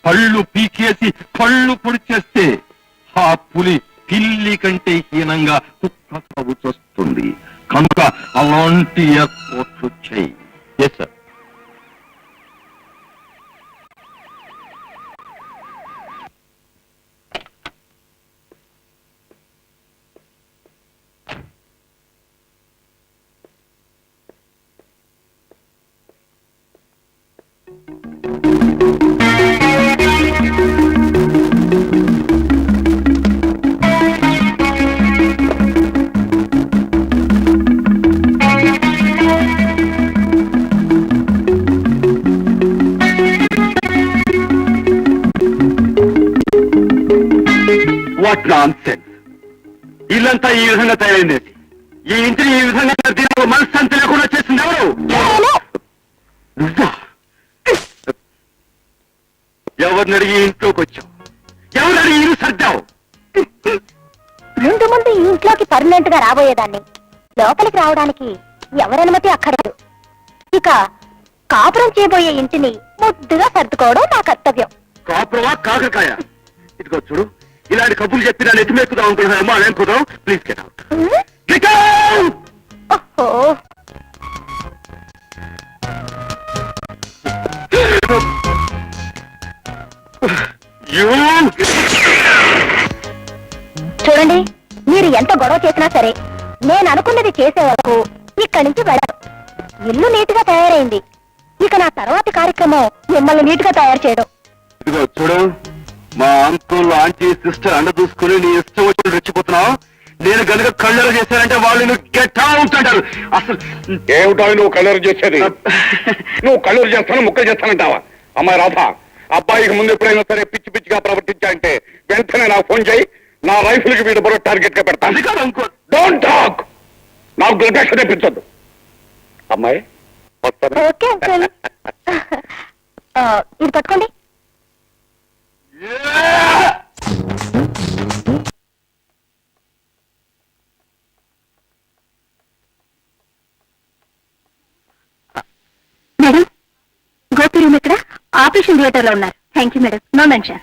పళ్ళు పీకేసి కళ్ళు పొడిచేస్తే ఆ పులి పిల్లి కంటే హీనంగా కుక్క సాగు చేస్తుంది. కనుక అలాంటి ఏర్పాట్లు చేయి. Yes sir. What nonsense! ఇల్లంతా ఈ విధంగా తయారైంది. ఈ ఇంటిని ఈ విధంగా దీనికి మనశ్శాంతి లేకుండా చేసింది ఎవరు? నువ్వా? ఎవరిని అడిగి ఇంట్లోకి వచ్చావు? ఎవరు అడిగి ఇల్లు సర్దావు? ముందు ముందు ఈ ఇంట్లోకి పర్మనెంట్ గా రాబోయేదాన్ని. లోపలికి రావడానికి ఎవరనుమతి అక్కర్లేదు. ఇక కాపురం చేయబోయే ఇంటిని ముద్దుగా సర్దుకోవడం నా కర్తవ్యం. కాపురమా కాకరకాయ? ఇదిగో చూడు, ఇలాంటి కబుర్లు చెప్పి నా నెత్తి మెక్కుదాం అనుకుంటున్నామో అదేం కుదరం. Please get out. Get out! ఓహో, చూడండి, మీరు ఎంత గొడవ చేసినా సరే నేను అనుకున్నది చేసే వరకు ఇక్కడి నుంచి వెళ్ళను. ఇల్లు నీట్ గా తయారైంది. ఇక నా తర్వాతి కార్యక్రమం మిమ్మల్ని నీట్ గా తయారు చేయడం. ఇదిగో చూడు, మా అంకుల్ ఆంటీ సిస్టర్ అండ చూసుకుని నీ ఇష్టం వచ్చి రెచ్చిపోతున్నావు. నేను గనుక కళ్ళెర చేశానంటే వాళ్ళు గెట్ అవుట్ అంటారు. అసలు ఏమిటో నువ్వు కళ్ళెర చేసేది? నువ్వు కళ్ళెర చేస్తాను, ముక్కలు చేస్తానంటావా? అమ్మాయి రాధా, అబ్బాయికి ముందు ఎప్పుడైనా సరే పిచ్చి పిచ్చిగా ప్రవర్తించాలంటే వెంటనే నాకు ఫోన్ చేయి. నా రైఫిల్ కి వీడు బరో టార్గెట్ గా పెడతాను. అది కాదు అంకుల్. Don't talk. నాకు దుర్గక్ష తెప్పించొద్దు. అమ్మాయి వస్తాను. Okay uncle. ఇది పట్టుకోండి. మేడం, గోపి రూమ్ ఇక్కడ ఆపరేషన్ థియేటర్ లో ఉన్నారు. Thank you madam. No mention.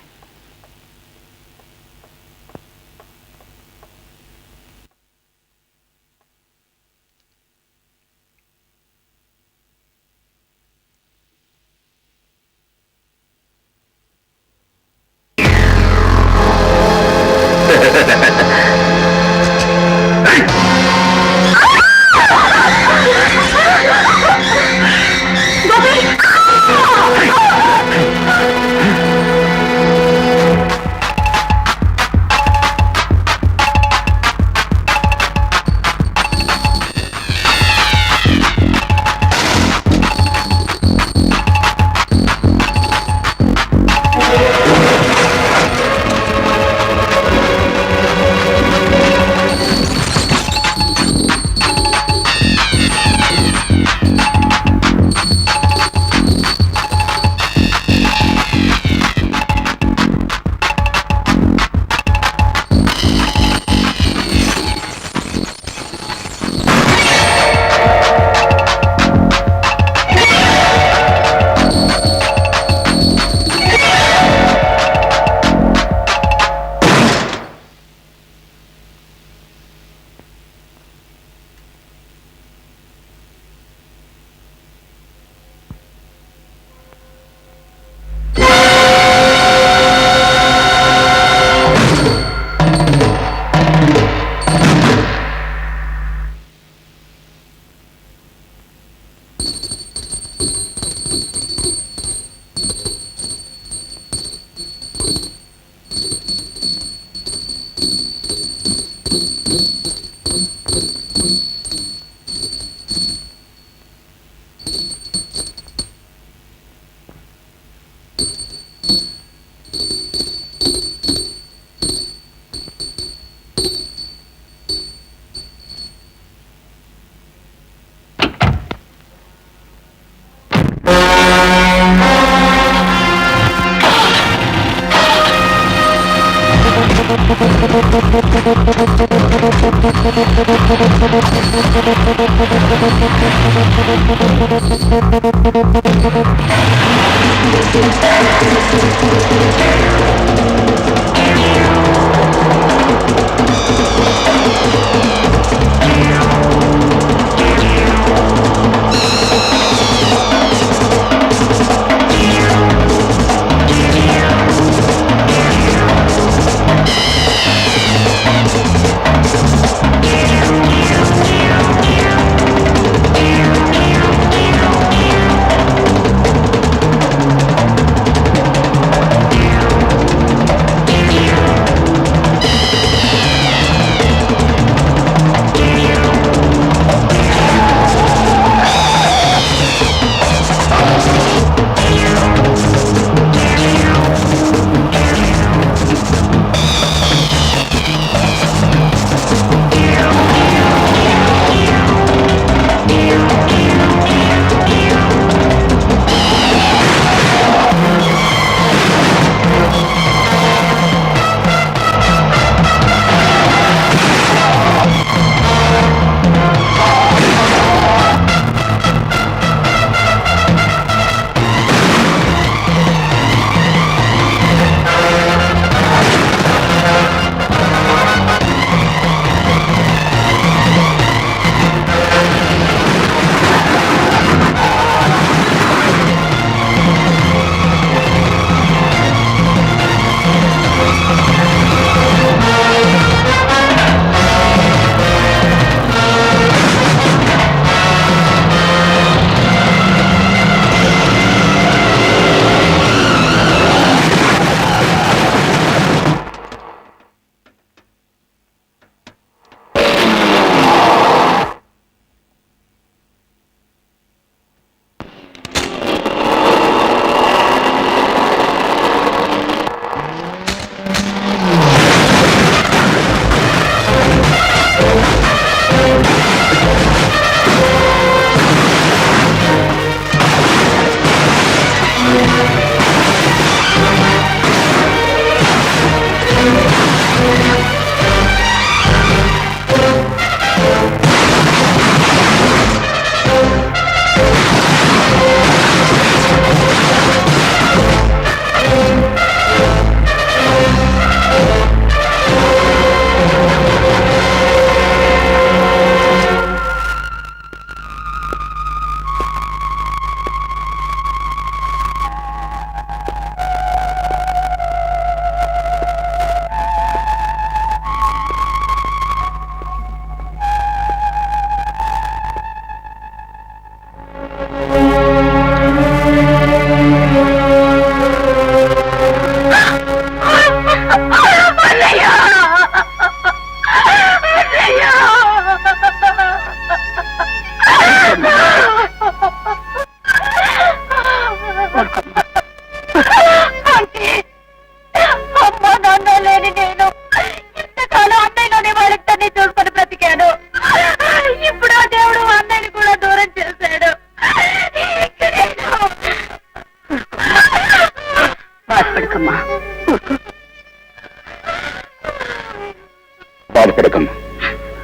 బాధపడకమ్మా,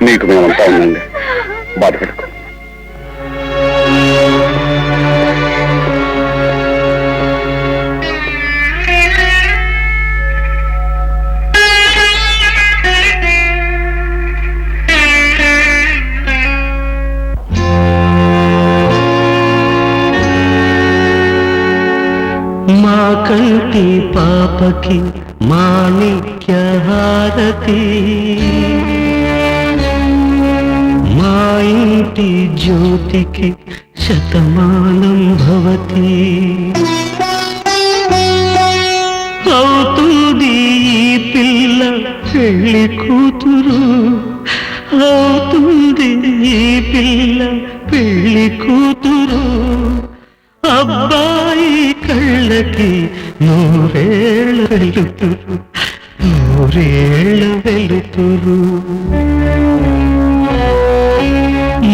నీకు మేమంతా ఉందండి, బాధపడకు. మా కంటి పాపకి మాణిక్య హారతి, మా ఇంటి జ్యోతికి శతమానం భవతి. అవుతుంది ఈ పిల్ల పెళ్లి కూతురు, అవుతుంది ఈ పిల్ల పెళ్లి కూతురు. అబ్బాయి కళ్ళకి నూరేళ్ళ వెలుతురు, నూరేళ్ళ వెలుతురు.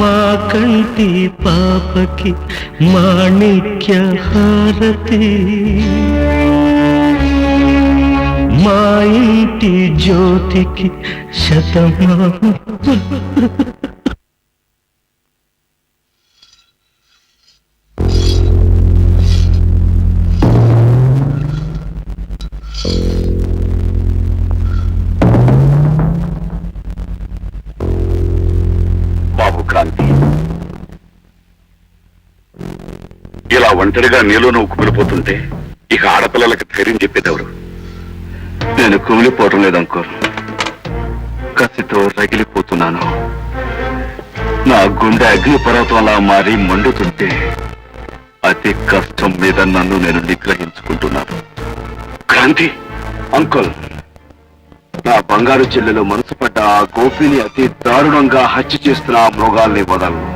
మా కంటి పాపకి మాణిక్య హారతి, మా ఇంటి జ్యోతికి శతమానం. బాబు క్రాంతి, ఇలా ఒంటరిగా నీలో నువ్వు కుమిలిపోతుంటే ఇక ఆడపిల్లలకి ధైర్యం చెప్పేదెవరు? నేను కుమిలిపోవటం లేదు అంకుల్, కసితో రగిలిపోతున్నాను. నా గుండె అగ్నిపర్వతంలా మారి మండుతుంటే అతి కష్టం మీద నన్ను నేను నిగ్రహించుకుంటున్నాను. క్రాంతి, అంకుల్, నా బంగారు చెల్లెలు మనసు పడ్డ ఆ గోపిని అతి దారుణంగా హత్య చేస్తున్న ఆ మృగాల్ని వదలను.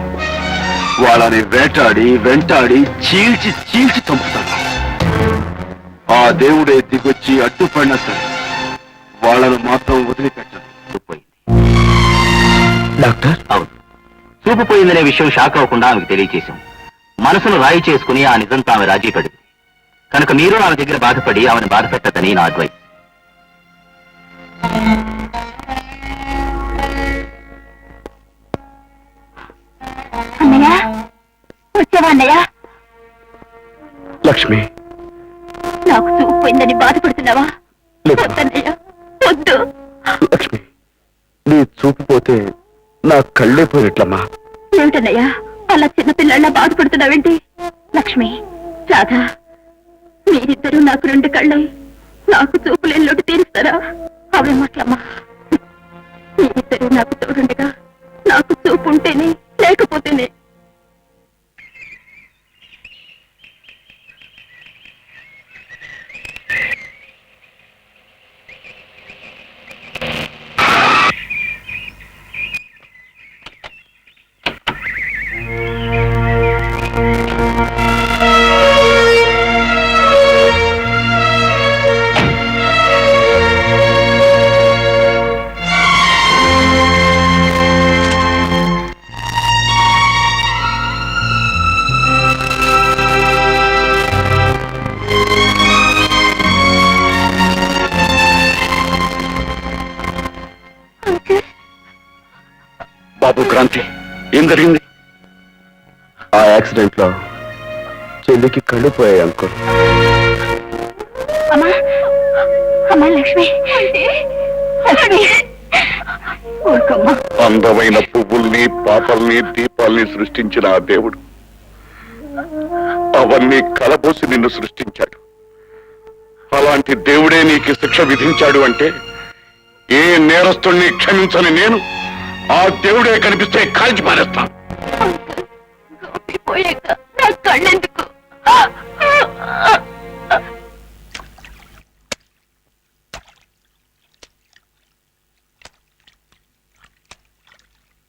వాళ్ళని వేటాడి వెంటాడి చీల్చి చీల్చి చంపుతాను. ఆ దేవుడే దిగొచ్చి అడ్డుపడినా సరే వాళ్ళను మాత్రం వదిలిపెట్టను. డాక్టర్, అవును, చూపు పోయిందనే విషయం షాక్ అవ్వకుండా ఆమెకు తెలియచేశాం. మనసును రాయి చేసుకుని ఆ నిజంతో ఆమె రాజీ పడింది కనుక మీరు ఆమె దగ్గర బాధపడి ఆమెను బాధ పెట్టదని నా అడ్వైస్. అన్నయ్య, వచ్చావా అన్నయ్య? లక్ష్మి, నాకు చూపు పోయిందని బాధపడుతున్నావా? లేదు. వద్దన్నయ్య, వద్దు. లక్ష్మి, నీ చూపుపోతే నా కళ్ళే పోయినట్లమ్మా. ఏమిటన్నయ్యా అలా చిన్నపిల్లల్లా బాధపడుతున్నావేంటి? లక్ష్మి, రాధా, మీరిద్దరూ నాకు రెండు కళ్ళై నాకు చూపులేని లోటు తీరుస్తారా? అవే మాటలమ్మా. మీరిద్దరూ నాకు తోడుండగా నాకు చూపు ఉంటేనే లేకపోతేనే. బాబు క్రాంతి, ఏం జరిగింది? ఆ యాక్సిడెంట్ లో చెల్లికి కళ్ళు పోయాయి అంకుల్. అమ్మా, అమ్మా లక్ష్మి, లక్ష్మి, ఊరుకోమ్మా. అందమైన పువ్వుల్ని, పాపల్ని, దీపాల్ని సృష్టించిన ఆ దేవుడు అవన్నీ కలబోసి నిన్ను సృష్టించాడు. అలాంటి దేవుడే నీకు శిక్ష విధించాడు అంటే ఏ నేరస్తుణ్ణి క్షమించని నేను ఆ దేవుడే కనిపిస్తే కాల్చి పారేస్తాను. పోయాక నా కళ్ళెందుకు?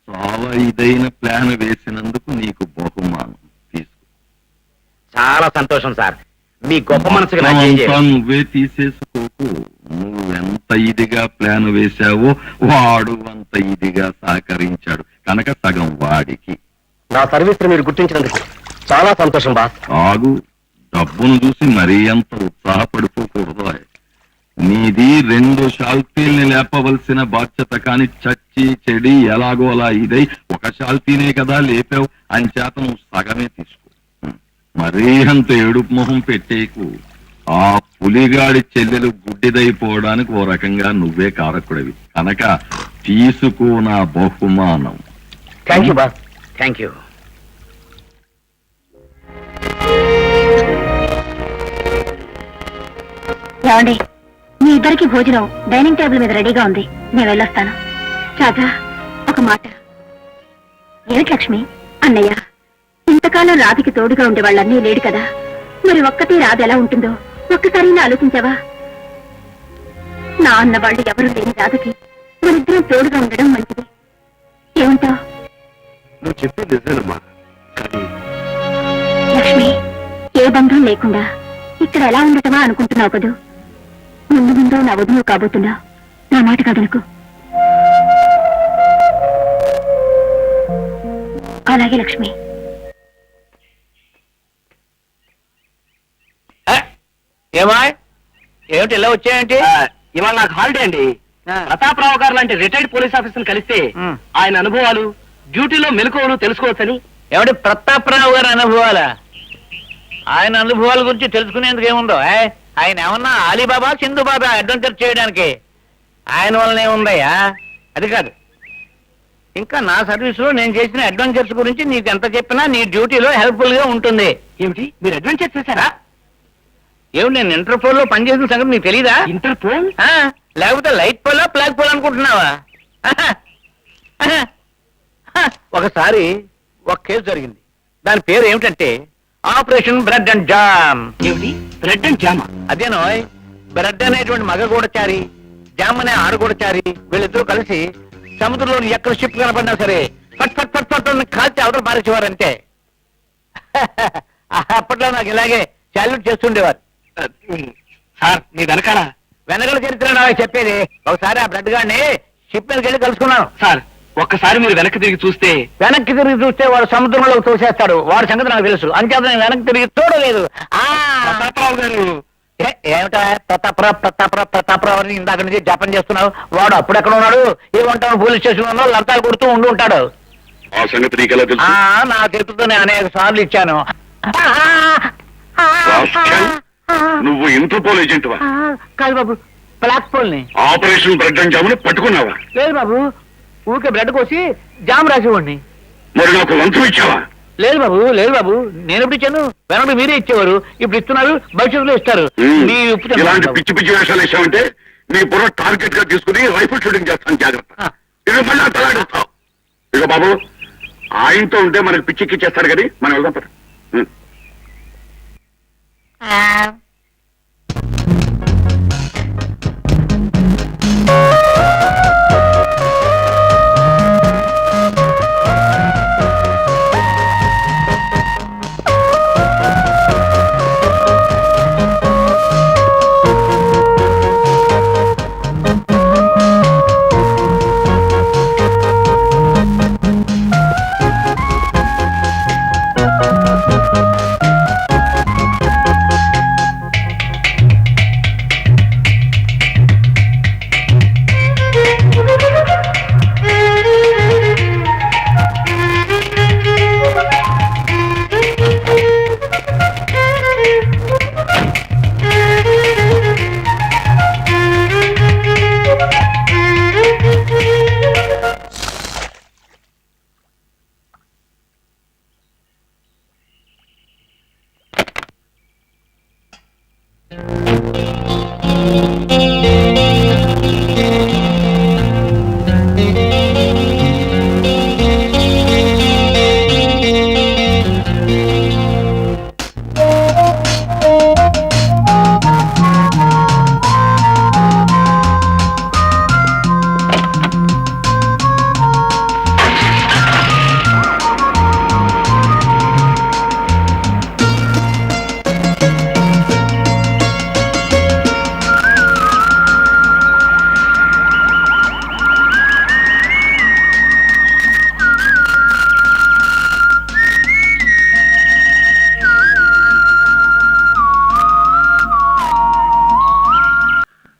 చాలా ఇదైన ప్లాన్ వేసినందుకు నీకు బహుమానం తీసుకో. చాలా సంతోషం సార్, మీ గొప్ప మనసుకు అంతా నువ్వే తీసేసుకోకు. నువ్వెంత ఇదిగా ప్లాన్ వేశావో వాడు అంత ఇదిగా సహకరించాడు కనుక సగం వాడికి. నా సర్వీస్ మీరు గుర్తించినందుకు చాలా సంతోషం బాస్. ఆగు, డబ్బును చూసి మరీ అంత ఉత్సాహపడిపోకూడదు. నీది 2 షాల్తీల్ని లేపవలసిన బాధ్యత, కాని చచ్చి చెడి ఎలాగో అలా ఇదై 1 షాల్తీనే కదా లేపావు, అంచేత నువ్వు సగమే తీసుకో. మరీ అంత ఏడుపు మొహం పెట్టేకు. ఆ పులిగాడి చెల్లెలు గుడ్డిదైపోవడానికి ఓ రకంగా నువ్వే కారకుడివి కనుక తీసుకో నా బహుమానం. Thank you boss, thank you. ఏమండి, మీ ఇద్దరికి భోజనం డైనింగ్ టేబుల్ మీద రెడీగా ఉంది, నేను వెళ్ళొస్తాను. రాధా, ఒక మాట. ఏమిటి లక్ష్మి? అన్నయ్య ఇంతకాలం రాధకి తోడుగా ఉండేవాళ్ళన్నీ లేడు కదా, మరి ఒక్కతే రాధ ఎలా ఉంటుందో ఒక్కసారి ఆలోచించావా? నా అన్నవాళ్ళు ఎవరు లేని రాధకి మరిద్దరం తోడుగా ఉండడం మంచిది. ఏమంటావు? నువ్వు చెప్పింది నిజమా? కానీ లక్ష్మి, ఏ బంధం లేకుండా ఇక్కడ ఎలా ఉండటమా అనుకుంటున్నావు కదూ. ముందు ముందు నా వదులు కాబోతున్నావు. నా మాట కాదనుకో. అలాగే లక్ష్మి. ఏమా ఏమిటి ఇలా వచ్చాయంటే? ఇవాళ నాకు హాలిడే అండి. ప్రతాపరావు గారు లాంటి రిటైర్డ్ పోలీస్ ఆఫీసర్ కలిస్తే ఆయన అనుభవాలు, డ్యూటీలో మెలకువలు తెలుసుకోవచ్చని. ఎవడి ప్రతాపరావు గారి అనుభవాలా? ఆయన అనుభవాల గురించి తెలుసుకునేందుకు ఏముందో? ఆయన ఏమన్నా అలీబాబా సింధుబాబా అడ్వెంచర్ చేయడానికి? ఆయన వల్లనే ఉందయ్యా. అది కాదు, ఇంకా నా సర్వీస్ లో నేను చేసిన అడ్వెంచర్స్ గురించి నీకు ఎంత చెప్పినా నీ డ్యూటీలో హెల్ప్ఫుల్ గా ఉంటుంది. ఏమిటి, మీరు అడ్వెంచర్ చేశారా? ఏమిటి, నేను ఇంటర్పోల్ లో పనిచేసిన సంగతి నీకు తెలీదా? ఇంటర్పోల్? లేకపోతే లైట్ పోల్ ఫ్లాగ్ పోల్ అనుకుంటున్నావా? ఒకసారి ఒక కేసు జరిగింది. దాని పేరు ఏమిటంటే ఆపరేషన్ బ్రెడ్ అండ్ జామ్. ఏమిటి, బ్రెడ్ అండ్ జామా? అదేనో, బ్రెడ్ అనేటువంటి మగ గూడచారి, జామ్ అనే ఆడగూడచారి, వీళ్ళిద్దరూ కలిసి సముద్రంలో ఎక్కడ షిప్ కనపడినా సరే పట్ పట్ పట్ పట్ అని కాల్చి అవతల పారేసేవారంటే. అప్పట్లో నాకు ఇలాగే సాల్యూట్ చేస్తుండేవారు. సార్, మీ వెనకాల చరిత్ర నాకు చెప్పేది. ఒకసారి ఆ బ్రెడ్ గాడిని షిప్ మీదకి వెళ్ళి కలుసుకున్నాను. సార్, ఒక్కసారి మీరు వెనక్కి తిరిగి చూస్తే వాడు సముద్రంలో తోసేస్తాడు. వాడి సంగతి నాకు తెలుసు. అంచేత నేను వెనక్కి తిరిగి చూడలేదు. ప్రతాపరావు గారు. ఏమిటా ప్రతాపరావు అని ఇందాక నుంచి జపం చేస్తున్నావు? వాడు అప్పుడెక్కడ ఉన్నాడు? ఏమంటాడు, పోలీస్ స్టేషన్ లో లంతాలు కొడుతూ ఉండి ఉంటాడు. ఆ సంగతి నీకెలా తెలుసు? నా చేతులతో నేను అనేక సార్లు ఇచ్చాను. రాస్కెల్, నువ్వు ఇంటర్పోల్ ఏజెంట్వా? కాదు బాబు, బ్లాక్ పోల్ ని. ఆపరేషన్ బ్రెడ్ అండ్ జాముని పట్టుకున్నావా? లేదు బాబు, ఊరికే బ్రెడ్ కోసి జామ్ రాసేవాడిని. మరి నాకు లంచం ఇచ్చావా? లేదు బాబు, లేదు బాబు, నేను ఎప్పుడు ఇచ్చాను? వెనక మీరే ఇచ్చేవారు, ఇప్పుడు ఇస్తున్నారు, భవిష్యత్తులో ఇస్తారు. మీ ఉప్పు ఇలాంటి పిచ్చి పిచ్చి వేషాలు వేసామంటే నీ బుర్ర టార్గెట్ గా తీసుకుని రైఫిల్ షూటింగ్ చేస్తాను, జాగ్రత్త. ఇక మళ్ళీ తలాడుతావు. ఇక బాబు, ఆయనతో ఉంటే మనకి పిచ్చిక్కిచ్చేస్తారు కానీ మనం వెళ్దాం పద.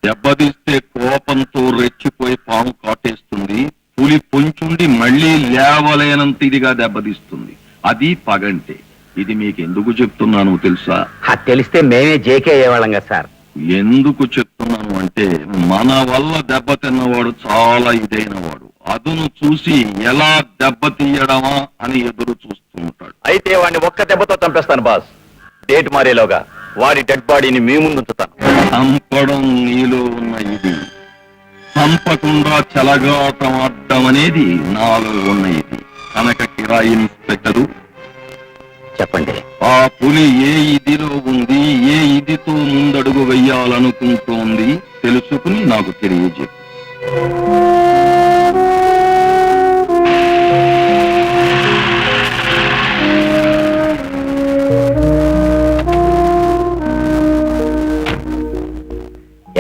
దెబ్బతీస్తే కోపంతో రెచ్చిపోయి పాము కాటేస్తుంది. పులి పొంచుండి మళ్ళీ లేవలేనంత ఇదిగా దెబ్బతీస్తుంది. అది పగంటే. ఇది మీకు ఎందుకు చెప్తున్నాను తెలుసా? తెలిస్తే మేమే జేకే అయ్యేవాళ్ళం కదా సార్. ఎందుకు చెప్తున్నాను అంటే, మన వల్ల దెబ్బతిన్నవాడు చాలా ఇదైన వాడు. అదును చూసి ఎలా దెబ్బతీయడమా అని ఎదురు చూస్తూ ఉంటాడు. అయితే వాడిని ఒక్క దెబ్బతో చంపేస్తాను బాస్. డేట్ మారేలోగా వాడి డెడ్ బాడీని మీ ముందు ఉంచుతాను. చంపడం నీలో ఉన్న ఇది, చంపకుండా చెలగాటం ఆడడం అనేది నాలో ఉన్న ఇది. కనుక కిరాయి ఇన్స్పెక్టరు, చెప్పండి. ఆ పులి ఏ ఇదిలో ఉంది, ఏ ఇదితో ముందడుగు వెయ్యాలనుకుంటోంది తెలుసుకుని నాకు తెలియజేపు.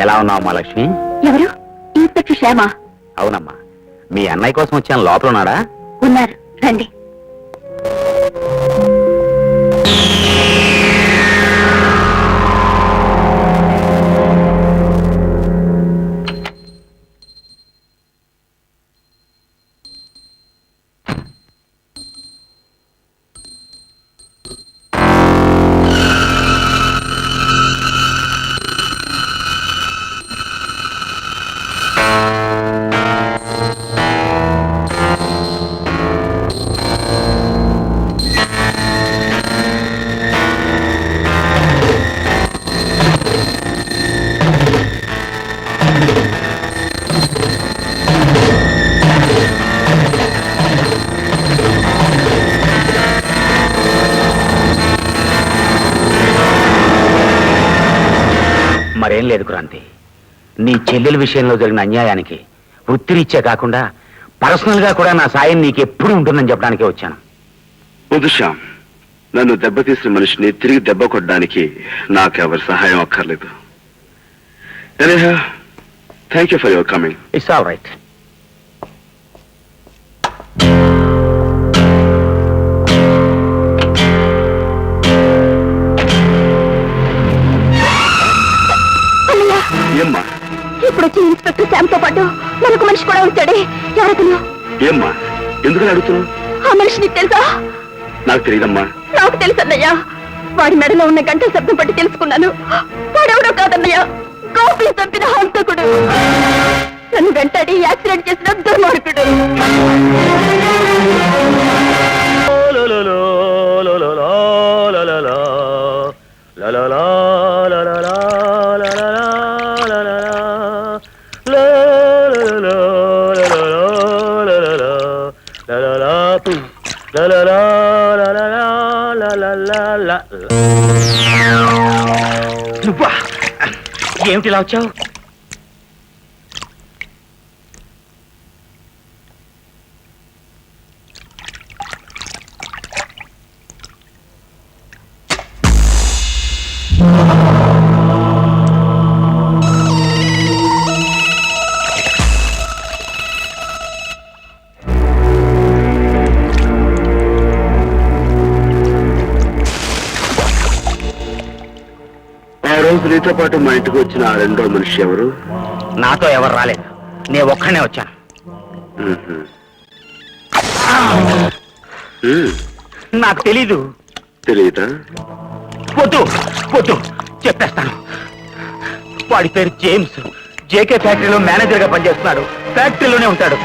ఎలా ఉన్నావు మా లక్ష్మి? ఎవరు? ఇన్స్పెక్టర్ శ్యామ. అవునమ్మా, మీ అన్నయ్య కోసం వచ్చాను. లోపల ఉన్నాడా? ఉన్నారు, రండి. మరేం లేదు క్రాంతి. నీ చెల్లెల విషయంలో జరిగిన అన్యాయానికి వృత్తిరీత్యా కాకుండా పర్సనల్ గా కూడా నా సాయం నీకు ఎప్పుడు ఉంటుందని చెప్పడానికే వచ్చాను. వద్దు శ్యామ్, నన్ను దెబ్బతీసిన మనిషిని తిరిగి దెబ్బ కొట్టడానికి నాకెవరి సహాయం అక్కర్లేదు. Thank you for your coming. It's all right. ఏమ్మా ఇప్పుడు వచ్చి ఇన్స్పెక్టర్ శామ్ తో పాటు మరొక మనిషి కూడా వచ్చాడే. ఎవరతను? ఏమ్మా ఎందుకని అడుగుతున్నావు? ఆ మనిషి నీకు తెలుసా? నాకు తెలియదమ్మా. నాకు తెలుసు అన్నయ్య. వాడి మెడలో ఉన్న గంటల శబ్దం బట్టి తెలుసుకున్నాను. వాడెవడో కాదన్నయ్య, గోపి చంపిన హంతకుడు, నన్ను వెంటాడి యాక్సిడెంట్ చేసిన దుర్మార్గుడు. నువ్వా? ఏమిటి ఇలా వచ్చావు? ఆ రోజు నీతో పాటు మా ఇంటికి వచ్చిన ఆ రెండో మనిషి ఎవరు? నాతో ఎవరు రాలేదు, నేను ఒక్కనే వచ్చాను. నాకు తెలీదు. తెలియదా? వద్దు వద్దు, చెప్పేస్తాను. వాడి పేరు జేమ్స్. జేకే ఫ్యాక్టరీలో మేనేజర్ గా పనిచేస్తున్నాడు. ఫ్యాక్టరీలోనే ఉంటాడు.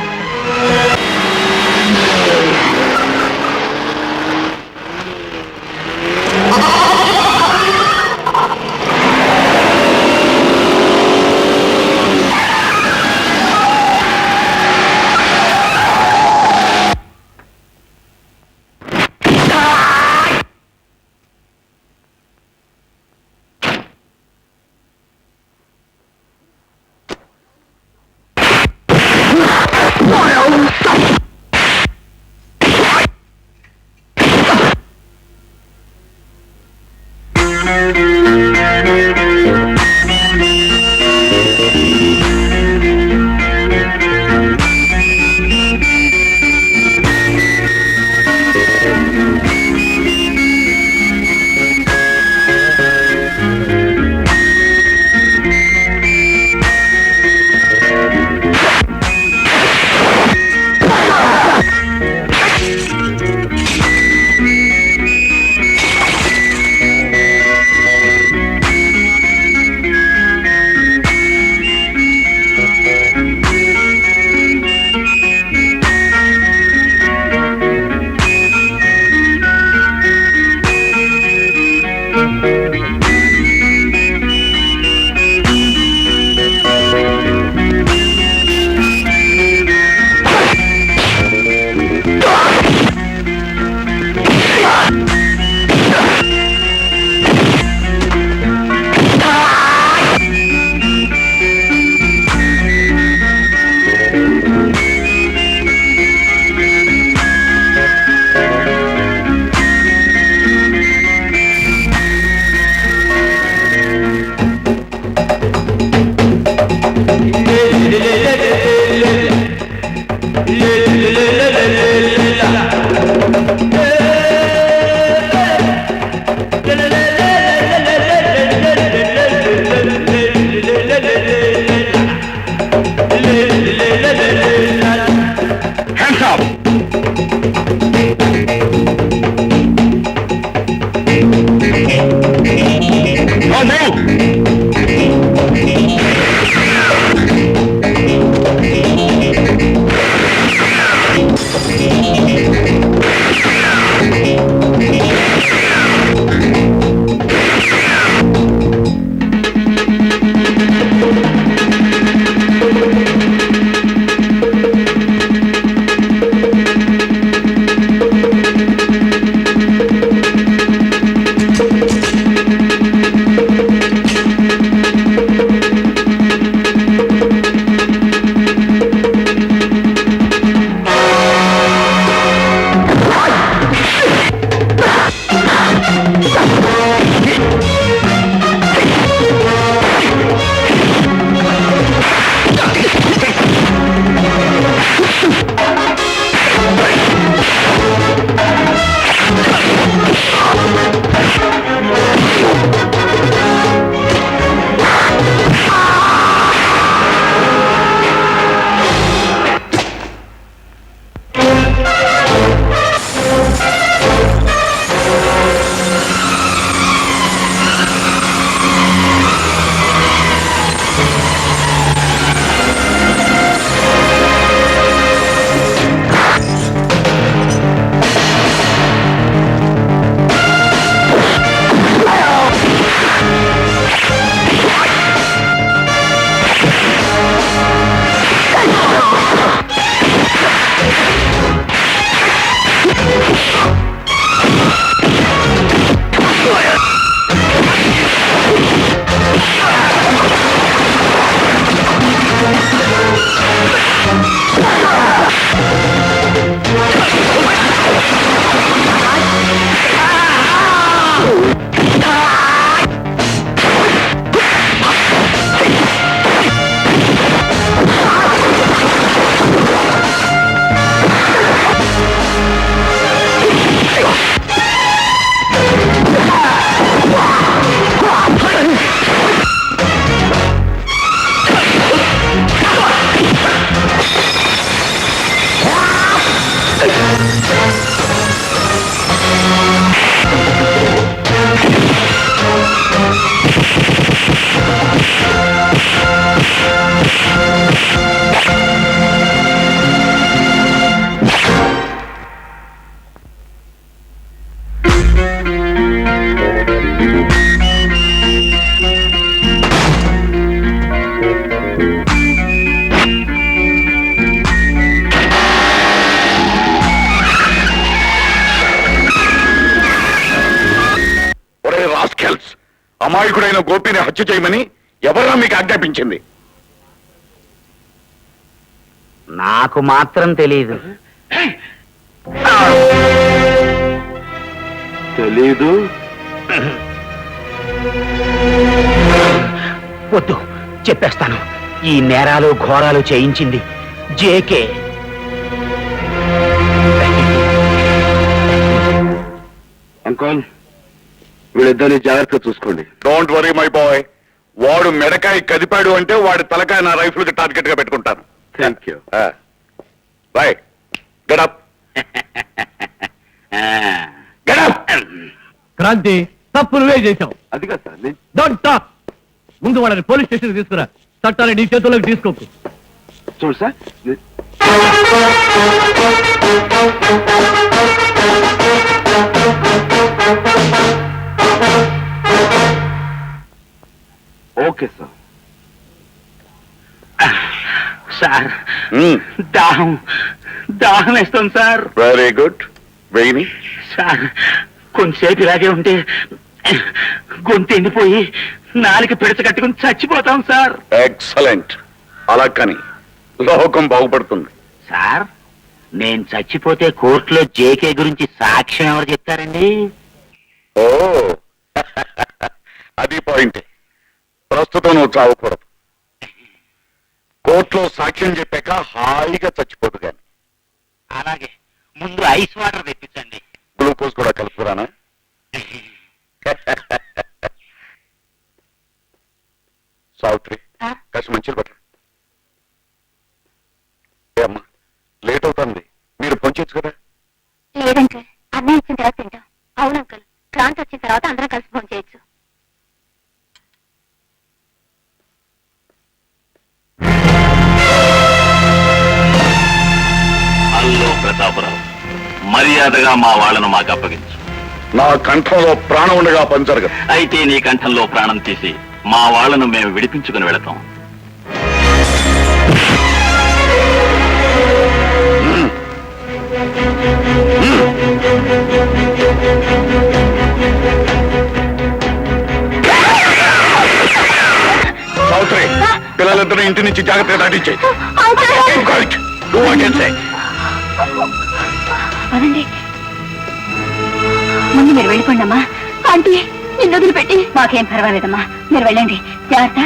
అమాయకుడైన గోపిని హత్య చేయమని ఎవరా మీకు ఆజ్ఞాపించింది? నాకు మాత్రం తెలియదు. తెలీదు. వద్దు, చెప్పేస్తాను. ఈ నేరాలు ఘోరాలు చేయించింది జేకే. అంకుల్, వీళ్ళిద్దరిని జాగ్రత్తగా చూసుకోండి. Don't worry my boy. వాడు మెడకాయ కదిపాడు అంటే వాడి తలకాయ నా రైఫిల్ కి టార్గెట్ గా పెట్టుకుంటాను. Thank you. Bye. Get up. Get up. Kranthi, తప్పు నువ్వే చేశావు. అది కాదు సార్, డోంట్ టాక్. ముందు వాళ్ళని పోలీస్ స్టేషన్ తీసుకురా. చట్టాన్ని నీ చేతుల్లోకి తీసుకోకు. చూడు సార్, ఓకే సార్. సార్, దాహం దాహం వేస్తుంది సార్. Very good. వెయ్యి. సార్, కొంచెంసేపు ఇలాగే ఉంటే గొంతు ఎండిపోయి నాలుగు పిడచ కట్టుకుని చచ్చిపోతాం సార్. ఎక్సలెంట్. అలా కానీ లోకం బాగుపడుతుంది. సార్, నేను చచ్చిపోతే కోర్టులో జేకే గురించి సాక్ష్యం ఎవరు చెప్తారండి? ఓ అది పాయింట్. ప్రస్తుతం నువ్వు చావకూడదు. కోర్టులో సాక్ష్యం చెప్పాక హాయిగా చచ్చిపోదు గాని. అలాగే, ముందు ఐస్ వాటర్ తెప్పించండి. గ్లూకోజ్ కూడా కలుపుకురానా? సావిత్రి, కాస్త మంచిది పట్ల. అమ్మా, లేట్ అవుతుంది. మీరు పొంచొచ్చు కదా. లేదంకల్, అన్నయ్య వచ్చిన తర్వాత తింటాం. అవును అంకల్, క్రాంతి వచ్చిన తర్వాత అందరం కలిసి ఫోన్ చేయొచ్చు. హలో ప్రతాపరావు, మర్యాదగా మా వాళ్ళను మాకు అప్పగించు. నా కంఠంలో ప్రాణం ఉండగా పని జరగదు. అయితే నీ కంఠంలో ప్రాణం తీసి మా వాళ్ళను మేము విడిపించుకుని వెళతాం. సావిత్రి, పిల్లలిద్దరూ ఇంటి నుంచి జాగ్రత్తగా దాటించే. అదండి, ముందు మీరు వెళ్ళిపోండి అమ్మా. ఆంటీ, నిన్ను వదిలిపెట్టి. మాకేం పర్వాలేదమ్మా, మీరు వెళ్ళండి. జాగ్రత్త.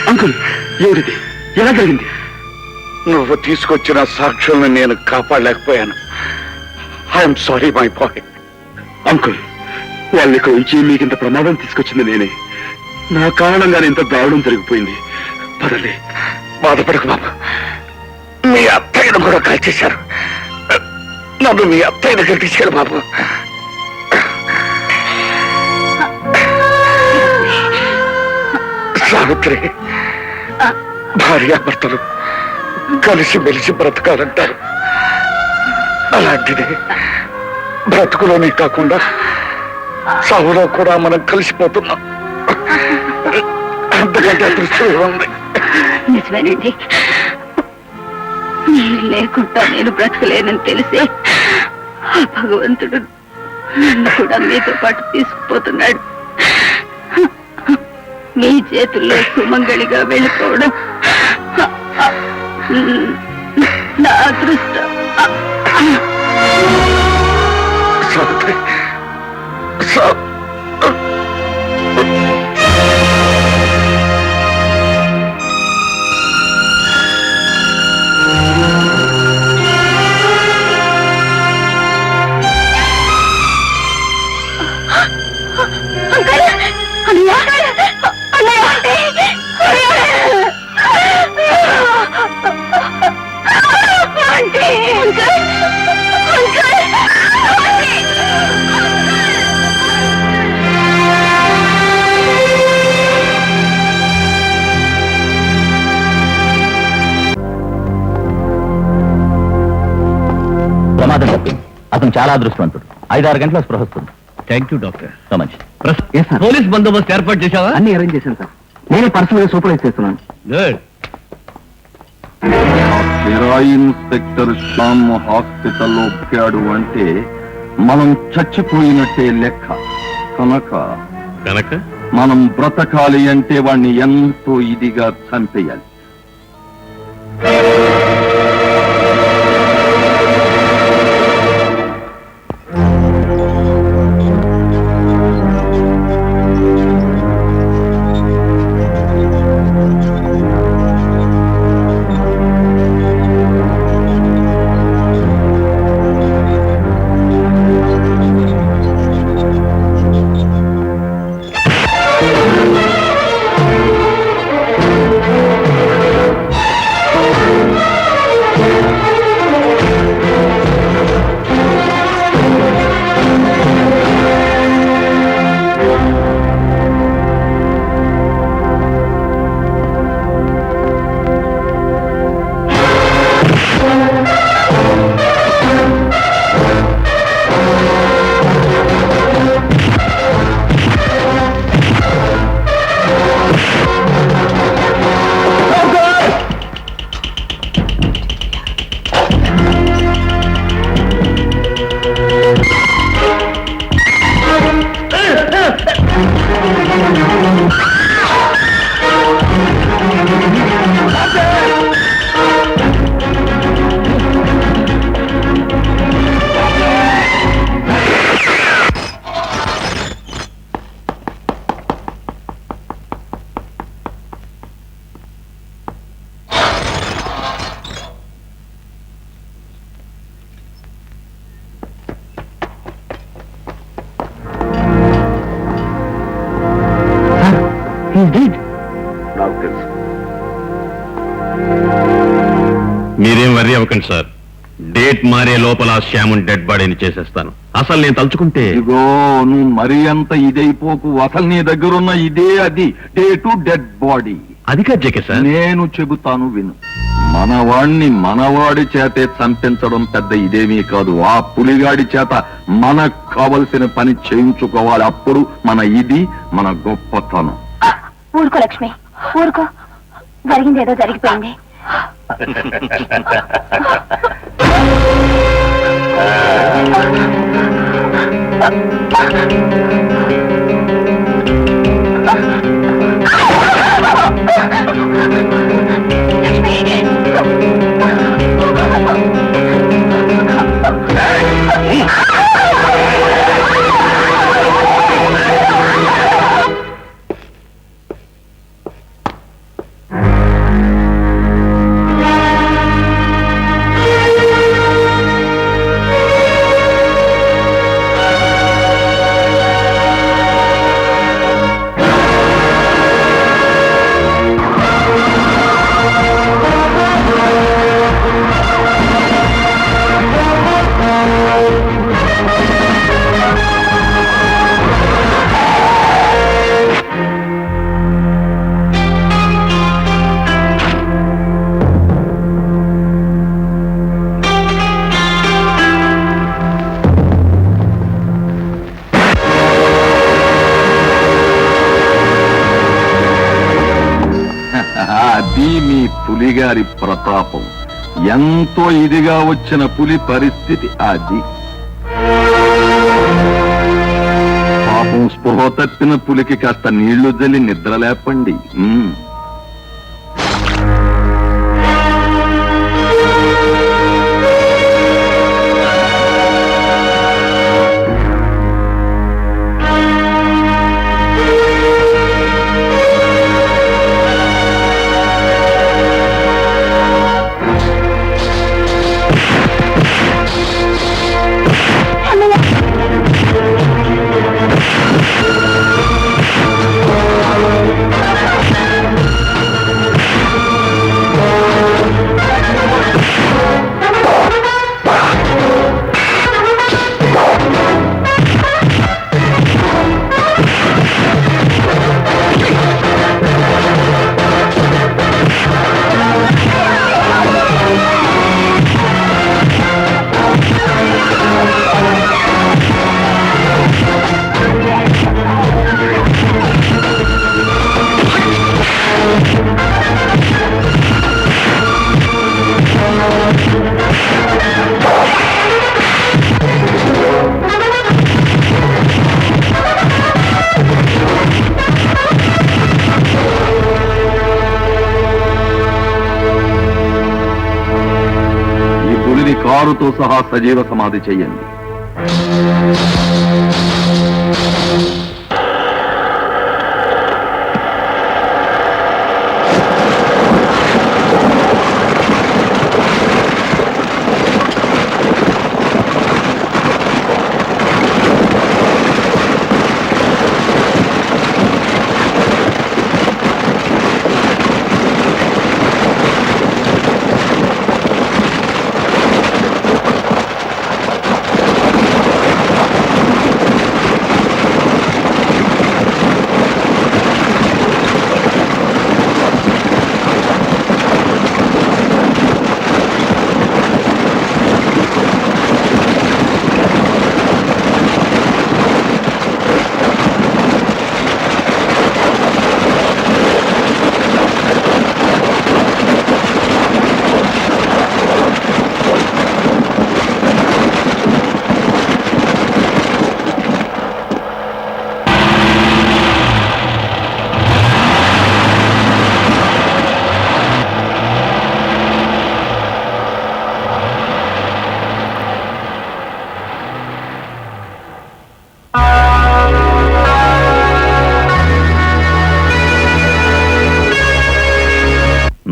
అంకుల్, ఏమిటి? ఎలా జరిగింది? నువ్వు తీసుకొచ్చిన సాక్షుల్ని నేను కాపాడలేకపోయాను. I'm sorry my boy. Uncle, వాళ్ళ ఇక్కడ నుంచి మీకు ఇంత ప్రమాదం తీసుకొచ్చింది నేనే. నా కారణంగానే ఇంత దారుణం జరిగిపోయింది. పదలే, బాధపడకు బాబు. మీ అత్తయ్యను కూడా కాల్చేశారు. నన్ను మీ అత్తయ్య దగ్గర తీసుకెళ్ళి బాబు. సావిత్రి, భార్యాభర్తలు కలిసి మెలిసి బ్రతకాలంటారు. అలాంటిది బ్రతుకులోనే కాకుండా సావులో కూడా మనం కలిసిపోతున్నాం. అంతకంటే అదృష్టం ఉంది. నిజమేనండి, నేను లేకుండా నేను బ్రతకలేనని తెలిసే ఆ భగవంతుడు నన్ను కూడా మీతో పాటు తీసుకుపోతున్నాడు. మీ చేతుల్లో సుమంగళిగా వెళ్ళిపోవడం నా అదృష్టం. సావిత్రి, ప్రమాదం తప్పింది. అతను చాలా అదృష్టవంతుడు. 5-6 గంటల స్పృహ వస్తుంది. Thank you doctor. So much. Police బందోబస్తు ఏర్పాటు చేశావా? అన్ని అరేంజ్ చేశాను సార్. నేను పర్సనల్ గా సూపర్వైజ్ చేస్తున్నాను. గుడ్. కిరాయి ఇన్స్పెక్టర్ శ్యామ్ హాస్పిటల్లో ఒప్పాడు అంటే మనం చచ్చిపోయినట్టే లెక్క. కనుక మనం బ్రతకాలి అంటే వాణ్ణి ఎంతో ఇదిగా చంపేయాలి. నాకు తెలుసు. మీరేం వర్రీ అవ్వకండి సార్. డేట్ మారే లోపల శ్యామున్ డెడ్ బాడీని చేసేస్తాను. అసలు నేను తలుచుకుంటే ఇదిగో నువ్వు మరీ అంత ఇదైపోకు. అసలు నీ దగ్గరున్న ఇదే అది డే టు డెడ్ బాడీ. అది కాదు జేకే సార్. నేను చెబుతాను విను. మనవాణ్ణి మనవాడి చేతే చంపించడం పెద్ద ఇదేమీ కాదు. ఆ పులిగాడి చేత మనకు కావలసిన పని చేయించుకోవాలి. అప్పుడు మన ఇది మన గొప్పతనం. ఊరుకో లక్ష్మి, ఊరుకో. జరిగింది ఏదో జరిగిపోయింది. అది మీ పులిగారి ప్రతాపం. ఎంతో ఇదిగా వచ్చిన పులి పరిస్థితి అది. పాపం స్పృహ తప్పిన పులికి కాస్త నీళ్లు జల్లి నిద్ర లేపండి. కారుతో సహా సజీవ సమాధి చెయ్యండి.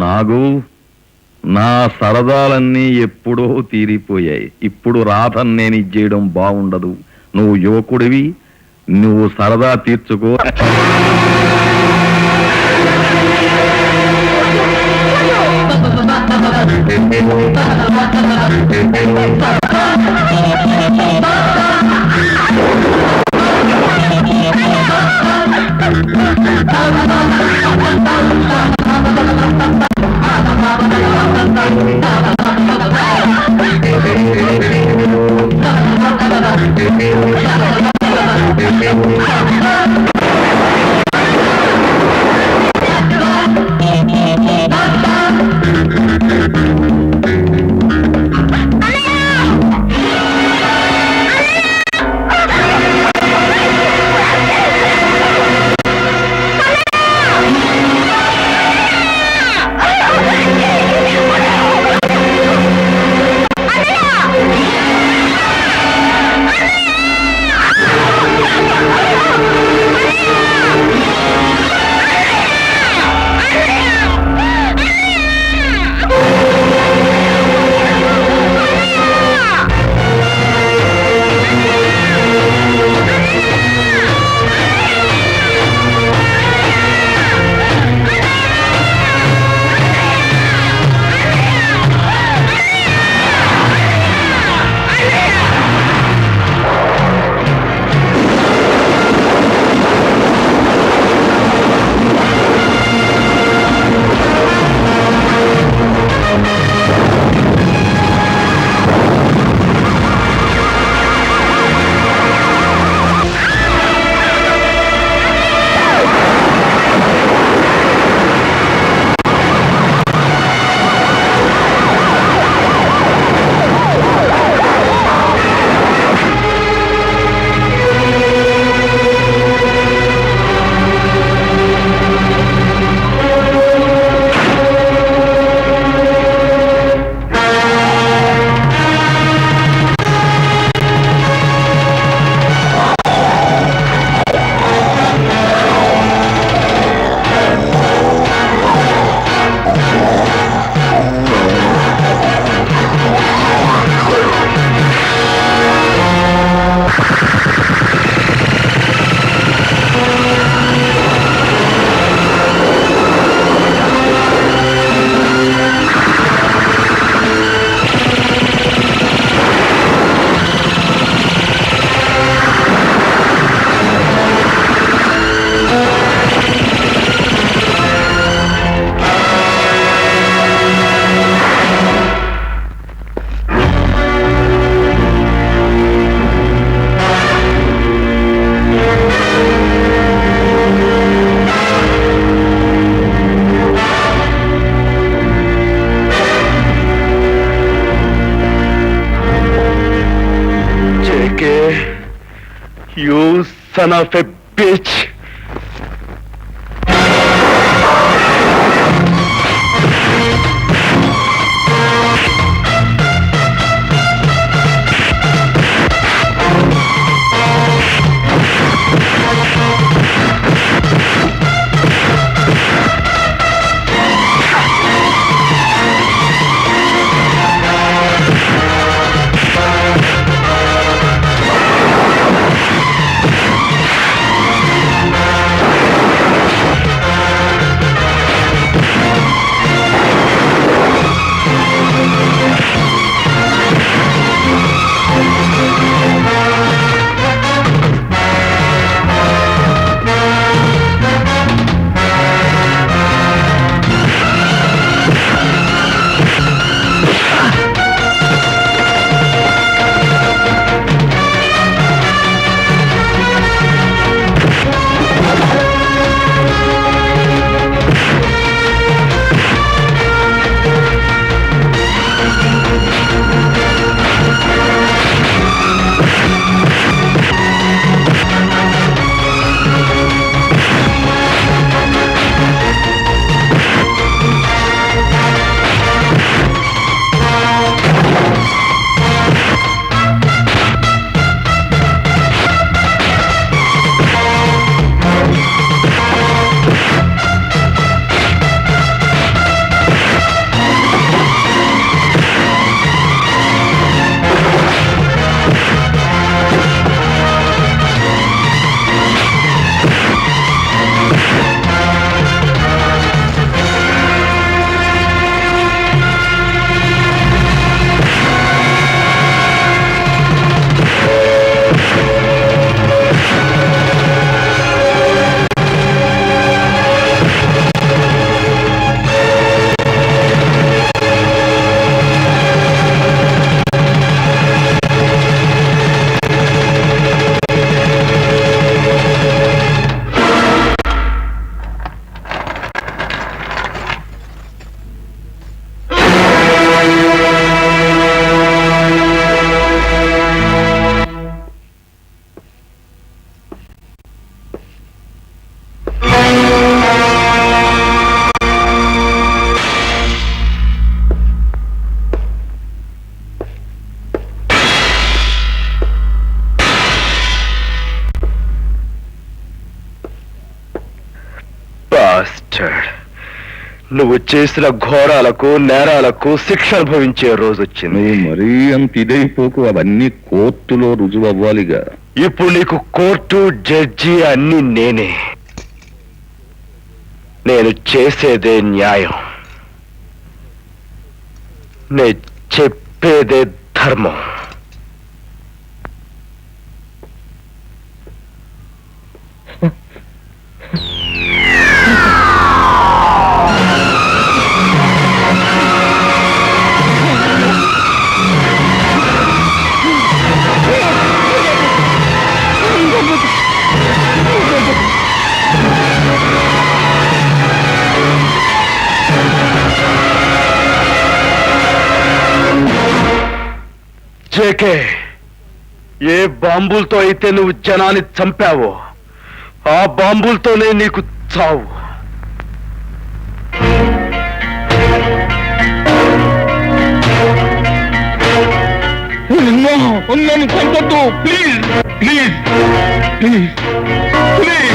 నాగు, నా సరదాలన్నీ ఎప్పుడో తీరిపోయాయి. ఇప్పుడు రాధని నేను ఇచ్చేయడం బాగుండదు. నువ్వు యువకుడివి, నువ్వు సరదా తీర్చుకో. son of a bitch. నువ్వు చేసిన ఘోరాలకు నేరాలకు శిక్ష అనుభవించే రోజు వచ్చింది. మరీ అంత ఇదైపోకు, అవన్నీ కోర్టులో రుజువు అవ్వాలిగా. ఇప్పుడు నీకు కోర్టు జడ్జి అన్ని నేనే. నేను చేసేదే న్యాయం, నేను చెప్పేదే ధర్మం. జేకే, ఏ బాంబులతో అయితే నువ్వు జనాన్ని చంపావో ఆ బాంబులతోనే నీకు చావు. నన్ను చంపొద్దు, please please please please.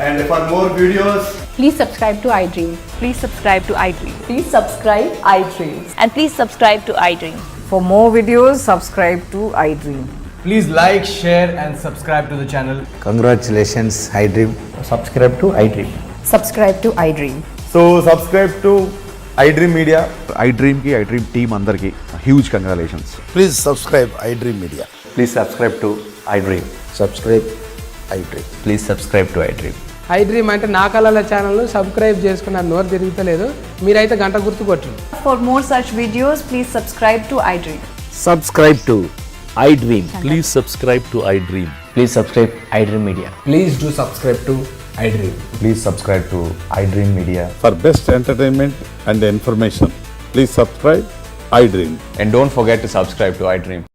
And for more videos, Please subscribe to iDream. Please subscribe to iDream. Please subscribe iDream. And please subscribe to iDream. For more videos, subscribe to iDream. Please like, share and subscribe to the channel. Congratulations, iDream. Subscribe to iDream. Subscribe to iDream. So subscribe to iDream Media. iDream కి iDream team అందరికి huge congratulations. Please subscribe iDream Media. Please subscribe to iDream. Subscribe iDream. Please subscribe to iDream. iDream అంటే నా కళల channel subscribe చేసుకున్న నోరు తిరుగుతలేదు, మీరైతే గంట గుర్తు కొట్టండి. For more such videos, please subscribe to iDream. Subscribe to iDream. Please subscribe to iDream. Please subscribe iDream Media. Please do subscribe to iDream. Please subscribe to iDream Media. For best entertainment and information please subscribe iDream. And don't forget to subscribe to iDream.